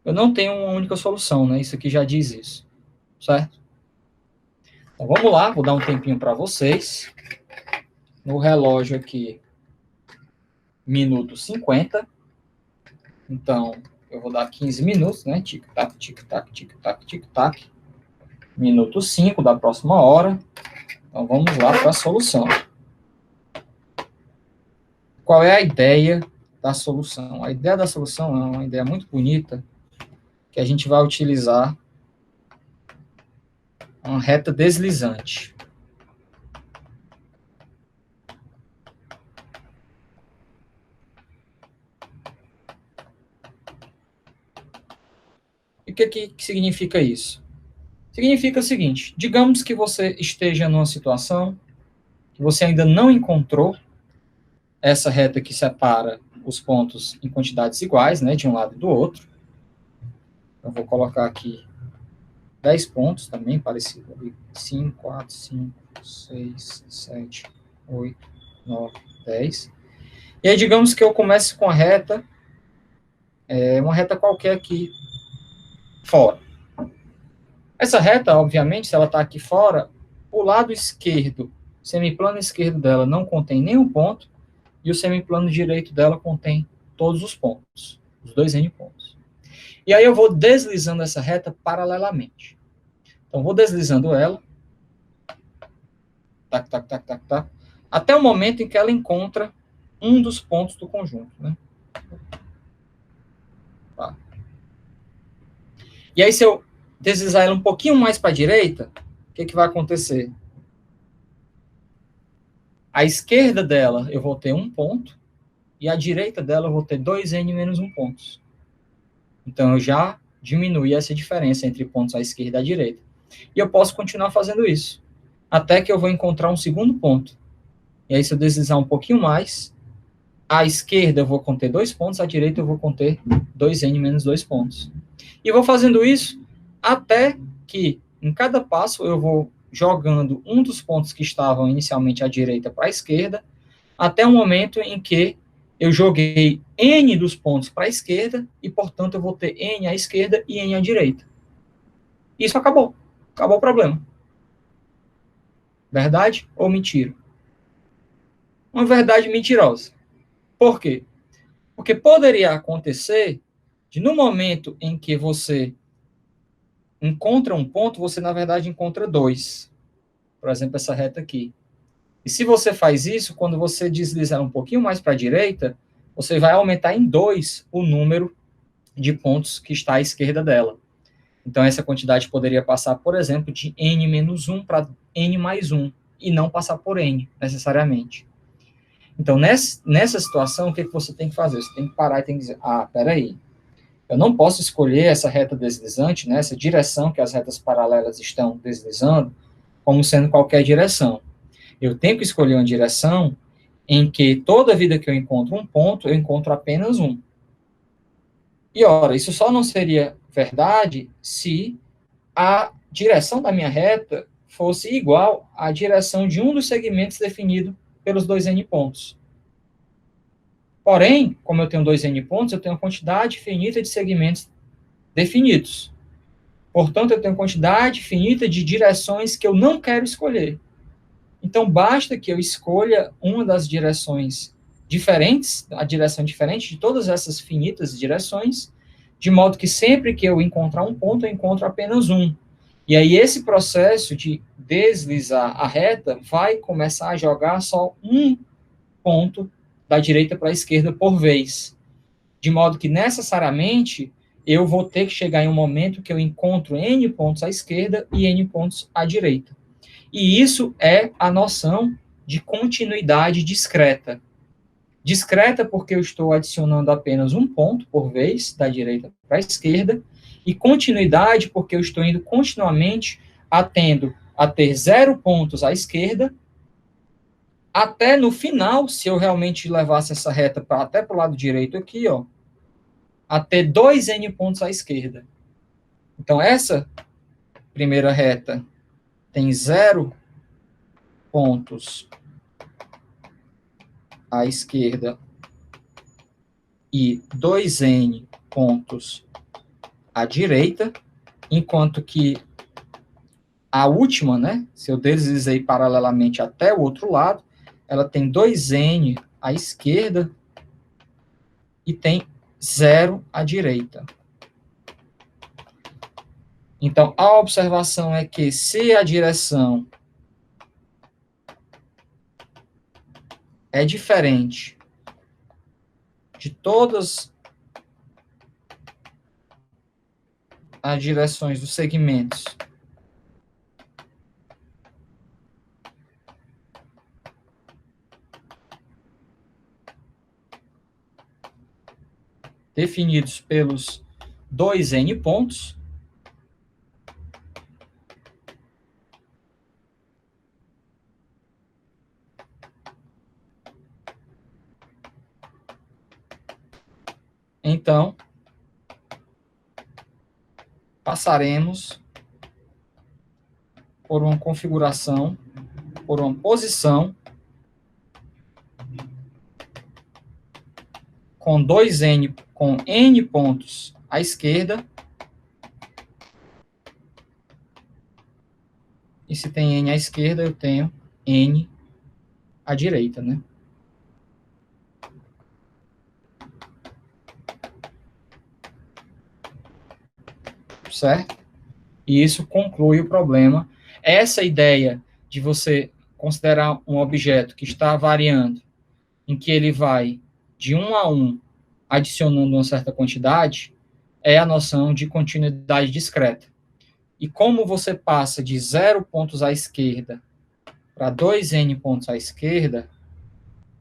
Eu não tenho uma única solução, né? Isso aqui já diz isso, certo? Então, vamos lá, vou dar um tempinho para vocês. No relógio aqui, minuto 50. Então, eu vou dar 15 minutos, né? Tic-tac, tic-tac, tic-tac, tic-tac. Minuto 5 da próxima hora. Então, vamos lá para a solução. Qual é a ideia da solução? A ideia da solução é uma ideia muito bonita, que a gente vai utilizar uma reta deslizante. E o que significa isso? Significa o seguinte: digamos que você esteja numa situação que você ainda não encontrou essa reta que separa os pontos em quantidades iguais, né, de um lado e do outro. Eu vou colocar aqui 10 pontos também, parecido ali. 5, 4, 5, 6, 7, 8, 9, 10. E aí, digamos que eu comece com a reta, uma reta qualquer aqui fora. Essa reta, obviamente, se ela está aqui fora, o lado esquerdo, semiplano esquerdo dela não contém nenhum ponto, e o semiplano direito dela contém todos os pontos, os 2n pontos. E aí eu vou deslizando essa reta paralelamente. Então, vou deslizando ela, tac, tac, tac, tac, tac, até o momento em que ela encontra um dos pontos do conjunto, né? Tá. E aí, se eu deslizar ela um pouquinho mais para a direita, o que vai acontecer? À esquerda dela eu vou ter um ponto, e à direita dela eu vou ter 2n menos 1 pontos. Então, eu já diminui essa diferença entre pontos à esquerda e à direita. E eu posso continuar fazendo isso, até que eu vou encontrar um segundo ponto. E aí, se eu deslizar um pouquinho mais, à esquerda eu vou conter 2 pontos, à direita eu vou conter 2n menos 2 pontos. E vou fazendo isso até que, em cada passo, eu vou jogando um dos pontos que estavam inicialmente à direita para a esquerda, até o momento em que eu joguei n dos pontos para a esquerda, e, portanto, eu vou ter n à esquerda e n à direita. Isso acabou. Acabou o problema. Verdade ou mentira? Uma verdade mentirosa. Por quê? Porque poderia acontecer de, no momento em que você encontra um ponto, você, na verdade, encontra dois. Por exemplo, essa reta aqui. E se você faz isso, quando você deslizar um pouquinho mais para a direita, você vai aumentar em 2 o número de pontos que está à esquerda dela. Então, essa quantidade poderia passar, por exemplo, de n menos 1 para n mais 1, e não passar por n, necessariamente. Então, nessa situação, o que você tem que fazer? Você tem que parar e tem que dizer, peraí, eu não posso escolher essa reta deslizante, né, essa direção que as retas paralelas estão deslizando, como sendo qualquer direção. Eu tenho que escolher uma direção em que toda vida que eu encontro um ponto, eu encontro apenas um. E, ora, isso só não seria verdade se a direção da minha reta fosse igual à direção de um dos segmentos definido pelos dois n pontos. Porém, como eu tenho dois n pontos, eu tenho uma quantidade finita de segmentos definidos. Portanto, eu tenho uma quantidade finita de direções que eu não quero escolher. Então, basta que eu escolha uma das direções diferentes, a direção diferente de todas essas finitas direções, de modo que sempre que eu encontrar um ponto, eu encontro apenas um. E aí, esse processo de deslizar a reta vai começar a jogar só um ponto da direita para a esquerda por vez. De modo que, necessariamente, eu vou ter que chegar em um momento que eu encontro n pontos à esquerda e n pontos à direita. E isso é a noção de continuidade discreta. Discreta porque eu estou adicionando apenas um ponto por vez, da direita para a esquerda, e continuidade porque eu estou indo continuamente a ter 0 pontos à esquerda, até no final, se eu realmente levasse essa reta até para o lado direito aqui, ó, a ter 2 n pontos à esquerda. Então, essa primeira reta tem 0 pontos à esquerda e 2n pontos à direita, enquanto que a última, né, se eu deslizei paralelamente até o outro lado, ela tem 2n à esquerda e tem 0 à direita. Então, a observação é que se a direção é diferente de todas as direções dos segmentos definidos pelos dois n pontos, então passaremos por uma configuração, por uma posição com n pontos à esquerda, e se tem n à esquerda, eu tenho n à direita, né? Certo? E isso conclui o problema. Essa ideia de você considerar um objeto que está variando, em que ele vai de 1 a 1, adicionando uma certa quantidade, é a noção de continuidade discreta. E como você passa de 0 pontos à esquerda para 2n pontos à esquerda,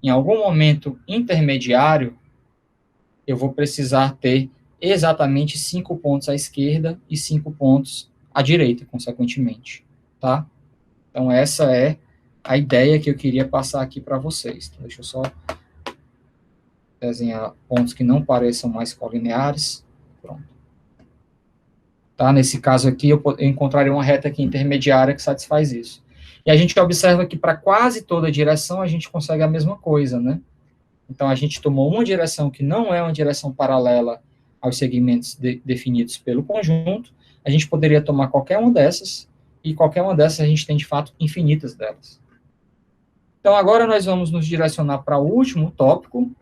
em algum momento intermediário, eu vou precisar ter exatamente 5 pontos à esquerda e 5 pontos à direita, consequentemente, tá? Então, essa é a ideia que eu queria passar aqui para vocês. Então, deixa eu só desenhar pontos que não pareçam mais colineares. Pronto. Tá? Nesse caso aqui, eu encontraria uma reta aqui intermediária que satisfaz isso. E a gente observa que para quase toda direção a gente consegue a mesma coisa, né? Então, a gente tomou uma direção que não é uma direção paralela aos segmentos definidos pelo conjunto, a gente poderia tomar qualquer uma dessas, e qualquer uma dessas a gente tem, de fato, infinitas delas. Então, agora nós vamos nos direcionar para o último tópico,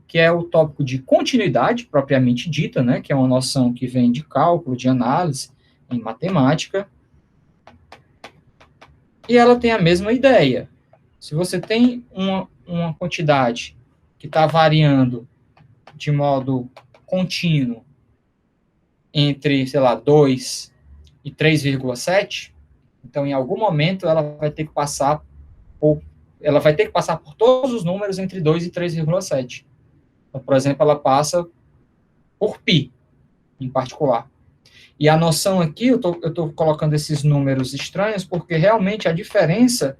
que é o tópico de continuidade, propriamente dita, né, que é uma noção que vem de cálculo, de análise, em matemática, e ela tem a mesma ideia. Se você tem uma quantidade que está variando de modo contínuo entre, sei lá, 2 e 3,7, então, em algum momento, ela vai ter que passar por todos os números entre 2 e 3,7. Então, por exemplo, ela passa por π, em particular. E a noção aqui, eu estou colocando esses números estranhos, porque realmente a diferença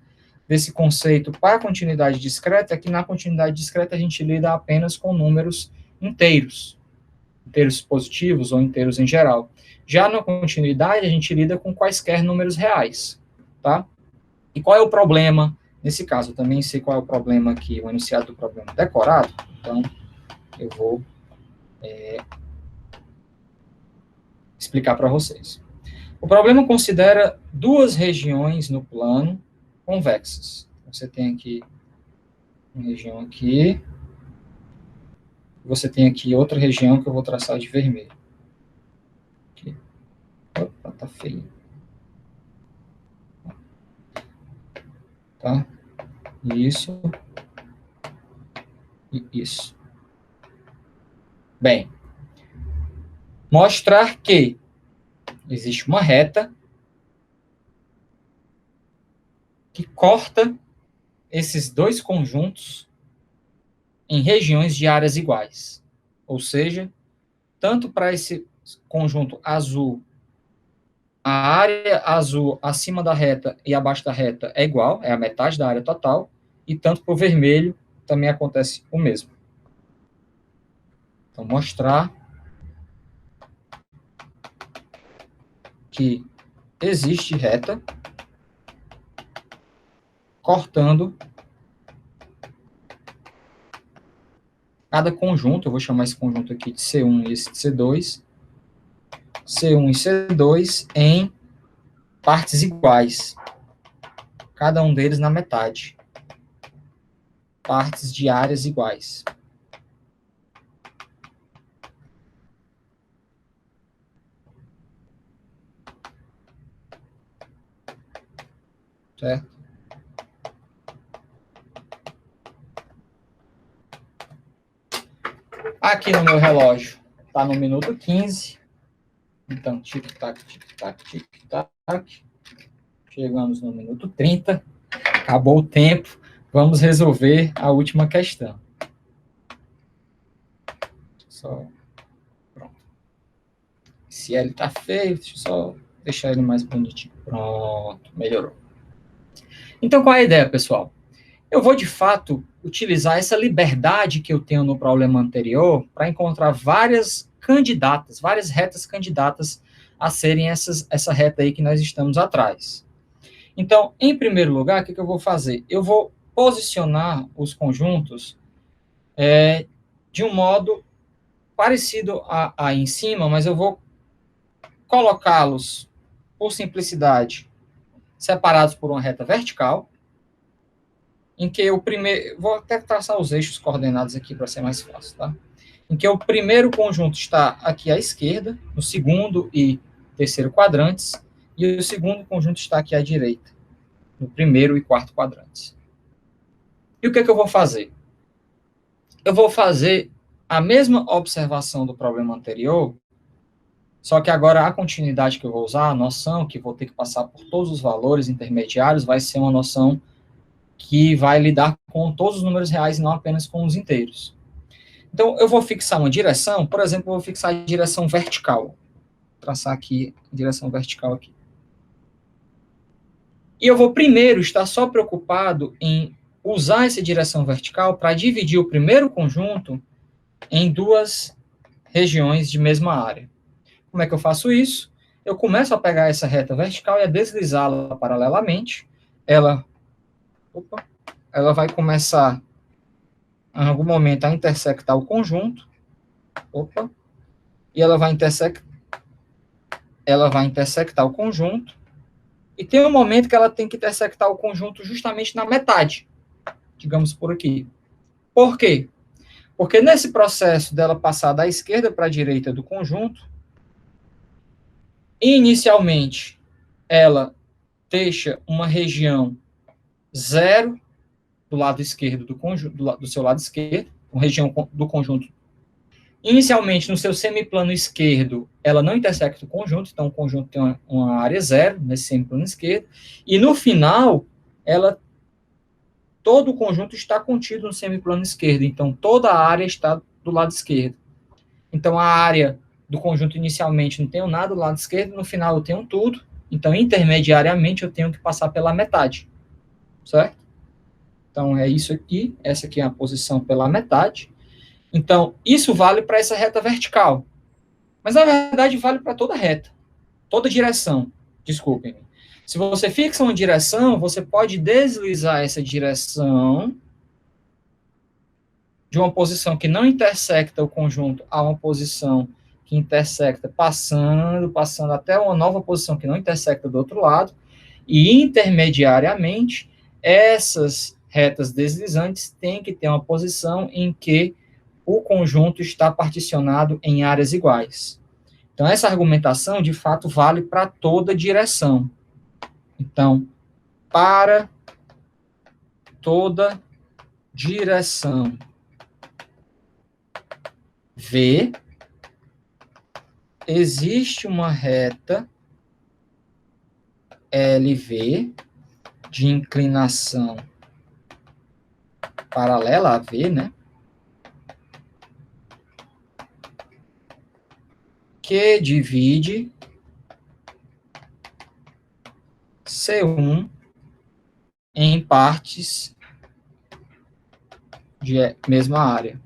desse conceito para a continuidade discreta é que na continuidade discreta a gente lida apenas com números inteiros positivos ou inteiros em geral. Já na continuidade, a gente lida com quaisquer números reais, tá? E qual é o problema nesse caso? Eu também sei qual é o problema aqui, o enunciado do problema decorado, então eu vou explicar para vocês. O problema considera duas regiões no plano convexas. Você tem aqui uma região aqui, você tem aqui outra região que eu vou traçar de vermelho. Aqui. Opa, tá feio. Tá? Isso. E isso. Bem, mostrar que existe uma reta que corta esses dois conjuntos em regiões de áreas iguais. Ou seja, tanto para esse conjunto azul, a área azul acima da reta e abaixo da reta é igual, é a metade da área total, e tanto para o vermelho também acontece o mesmo. Então, mostrar que existe reta cortando cada conjunto, eu vou chamar esse conjunto aqui de C1 e esse de C2, C1 e C2 em partes iguais, cada um deles na metade, partes de áreas iguais. Certo? Aqui no meu relógio está no minuto 15. Então, tic-tac, tic-tac, tic-tac. Chegamos no minuto 30. Acabou o tempo. Vamos resolver a última questão. Só. Pronto. Se ele está feio, deixa eu só deixar ele mais bonitinho. Pronto, melhorou. Então, qual é a ideia, pessoal? Eu vou, de fato, utilizar essa liberdade que eu tenho no problema anterior para encontrar várias candidatas, várias retas candidatas a serem essa reta aí que nós estamos atrás. Então, em primeiro lugar, o que eu vou fazer? Eu vou posicionar os conjuntos de um modo parecido a em cima, mas eu vou colocá-los, por simplicidade, separados por uma reta vertical, em que o primeiro... Vou até traçar os eixos coordenados aqui para ser mais fácil, tá? Em que o primeiro conjunto está aqui à esquerda, no segundo e terceiro quadrantes, e o segundo conjunto está aqui à direita, no primeiro e quarto quadrantes. E o que eu vou fazer? Eu vou fazer a mesma observação do problema anterior, só que agora a continuidade que eu vou usar, a noção que vou ter que passar por todos os valores intermediários, vai ser uma noção que vai lidar com todos os números reais e não apenas com os inteiros. Então, eu vou fixar uma direção, por exemplo, eu vou fixar a direção vertical. Vou traçar aqui a direção vertical aqui. E eu vou primeiro estar só preocupado em usar essa direção vertical para dividir o primeiro conjunto em duas regiões de mesma área. Como é que eu faço isso? Eu começo a pegar essa reta vertical e a deslizá-la paralelamente. Ela vai começar, em algum momento, a intersectar o conjunto. E ela vai intersectar o conjunto. E tem um momento que ela tem que intersectar o conjunto justamente na metade, digamos por aqui. Por quê? Porque nesse processo dela passar da esquerda para a direita do conjunto, inicialmente, ela deixa uma região 0 do lado esquerdo do conjunto, do seu lado esquerdo, uma região do conjunto Inicialmente, no seu semiplano esquerdo, ela não intersecta o conjunto, então o conjunto tem uma área zero nesse semiplano esquerdo, e no final, todo o conjunto está contido no semiplano esquerdo, então toda a área está do lado esquerdo. Então a área do conjunto inicialmente não tenho nada do lado esquerdo, no final eu tenho tudo, então intermediariamente eu tenho que passar pela metade, certo? Então é isso aqui, essa aqui é a posição pela metade. Então, isso vale para essa reta vertical. Mas, na verdade, vale para toda reta. Toda direção. Desculpem. Se você fixa uma direção, você pode deslizar essa direção de uma posição que não intersecta o conjunto a uma posição que intersecta, passando até uma nova posição que não intersecta do outro lado. E, intermediariamente, essas retas deslizantes têm que ter uma posição em que o conjunto está particionado em áreas iguais. Então, essa argumentação, de fato, vale para toda direção. Então, para toda direção V, existe uma reta LV de inclinação paralela a V, né? Que divide C1 em partes de mesma área.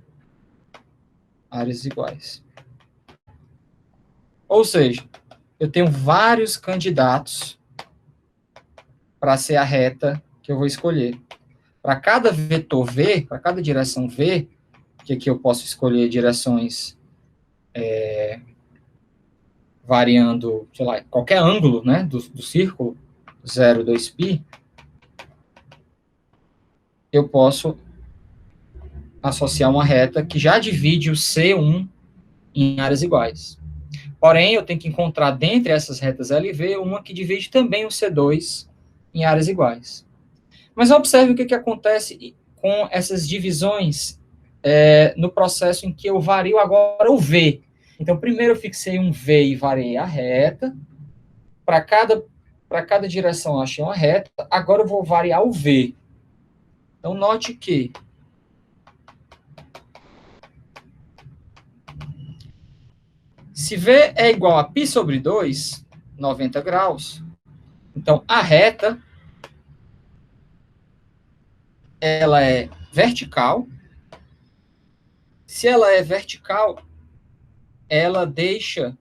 Áreas iguais. Ou seja, eu tenho vários candidatos para ser a reta que eu vou escolher. Para cada vetor V, para cada direção V, que aqui eu posso escolher direções variando, sei lá, qualquer ângulo, né, do círculo, 0, 2π, eu posso associar uma reta que já divide o C1 em áreas iguais. Porém, eu tenho que encontrar dentre essas retas LV uma que divide também o C2 em áreas iguais. Mas observe o que acontece com essas divisões no processo em que eu vario agora o V. Então, primeiro eu fixei um V e variei a reta. Para cada direção eu achei uma reta. Agora eu vou variar o V. Então, note que se V é igual a π sobre 2, 90 graus, então a reta ela é vertical. Se ela é vertical, ela deixa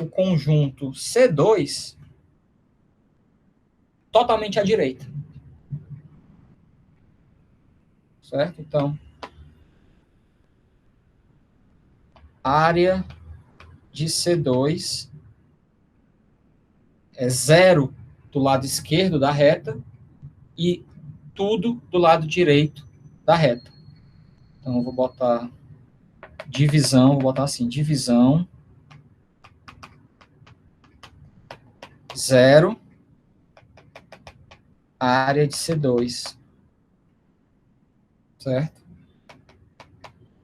o conjunto C2 totalmente à direita. Certo? Então, área de C2 é 0 do lado esquerdo da reta e tudo do lado direito da reta. Então, eu vou botar divisão, vou botar assim, divisão 0, área de C2, certo?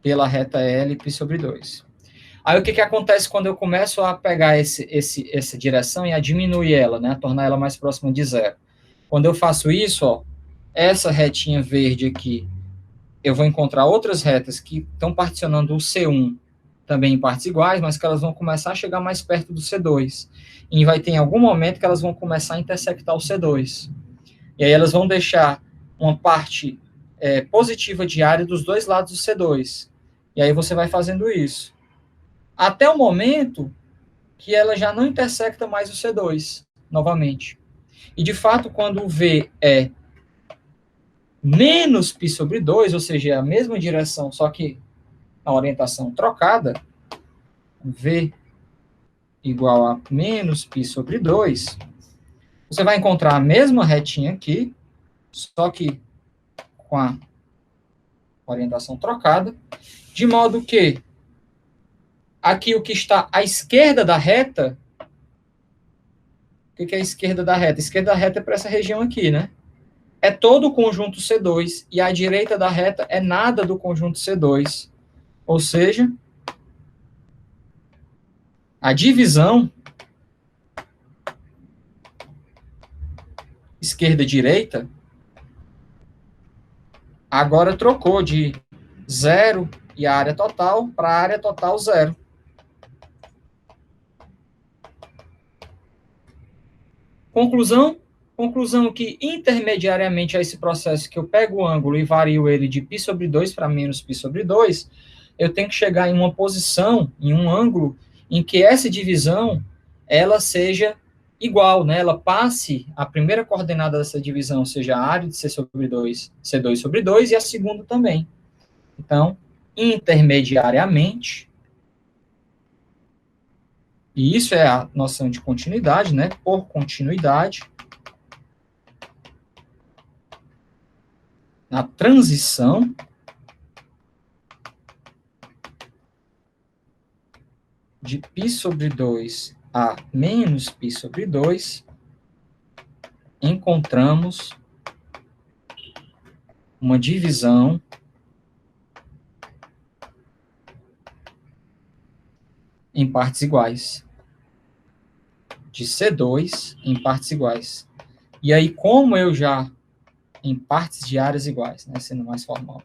Pela reta L, π sobre 2. Aí, o que acontece quando eu começo a pegar essa direção e a diminuir ela, né? A tornar ela mais próxima de 0. Quando eu faço isso, ó, essa retinha verde aqui, eu vou encontrar outras retas que estão particionando o C1 também em partes iguais, mas que elas vão começar a chegar mais perto do C2. E vai ter em algum momento que elas vão começar a intersectar o C2. E aí elas vão deixar uma parte positiva de área dos dois lados do C2. E aí você vai fazendo isso. Até o momento que ela já não intersecta mais o C2, novamente. E, de fato, quando o V é menos π sobre 2, ou seja, é a mesma direção, só que a orientação trocada, V igual a menos π sobre 2, você vai encontrar a mesma retinha aqui, só que com a orientação trocada, de modo que aqui o que está à esquerda da reta, o que é a esquerda da reta? A esquerda da reta é para essa região aqui, né? É todo o conjunto C2, e a direita da reta é nada do conjunto C2. Ou seja, A divisão esquerda-direita agora trocou de 0 e a área total para a área total 0. Conclusão? Conclusão que, intermediariamente a esse processo que eu pego o ângulo e vario ele de π sobre 2 para menos π sobre 2, eu tenho que chegar em uma posição, em um ângulo, em que essa divisão, ela seja igual, né? Ela passe, a primeira coordenada dessa divisão seja a área de C sobre 2, C2 sobre 2, e a segunda também. Então, intermediariamente, e isso é a noção de continuidade, né? Por continuidade, na transição de π sobre 2 a menos π sobre 2, encontramos uma divisão em partes iguais, de C2 em partes iguais. E aí, como eu já, em partes de áreas iguais, né, sendo mais formal,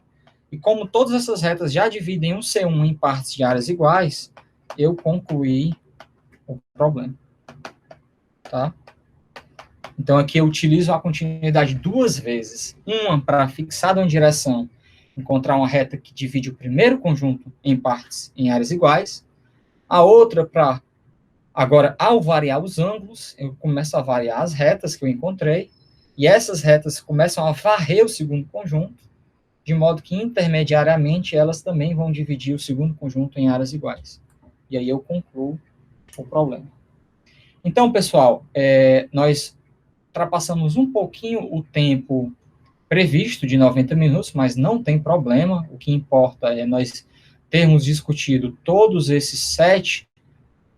e como todas essas retas já dividem um C1 em partes de áreas iguais, eu concluí o problema. Tá? Então, aqui eu utilizo a continuidade duas vezes. Uma para fixar uma direção, encontrar uma reta que divide o primeiro conjunto em partes em áreas iguais. A outra para, agora, ao variar os ângulos, eu começo a variar as retas que eu encontrei, e essas retas começam a varrer o segundo conjunto, de modo que, intermediariamente, elas também vão dividir o segundo conjunto em áreas iguais. E aí eu concluo o problema. Então, pessoal, nós ultrapassamos um pouquinho o tempo previsto de 90 minutos, mas não tem problema. O que importa é nós termos discutido todos esses 7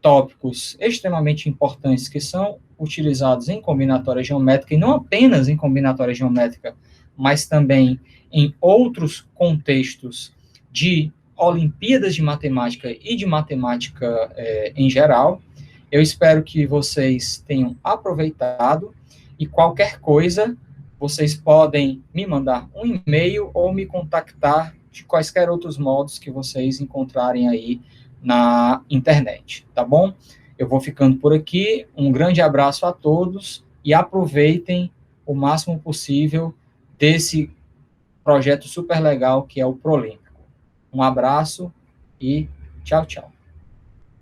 tópicos extremamente importantes que são utilizados em combinatória geométrica, e não apenas em combinatória geométrica, mas também em outros contextos de Olimpíadas de Matemática e de Matemática em geral. Eu espero que vocês tenham aproveitado, e qualquer coisa, vocês podem me mandar um e-mail ou me contactar de quaisquer outros modos que vocês encontrarem aí na internet, tá bom? Eu vou ficando por aqui, um grande abraço a todos e aproveitem o máximo possível desse projeto super legal que é o Prolímpico. Um abraço e tchau, tchau.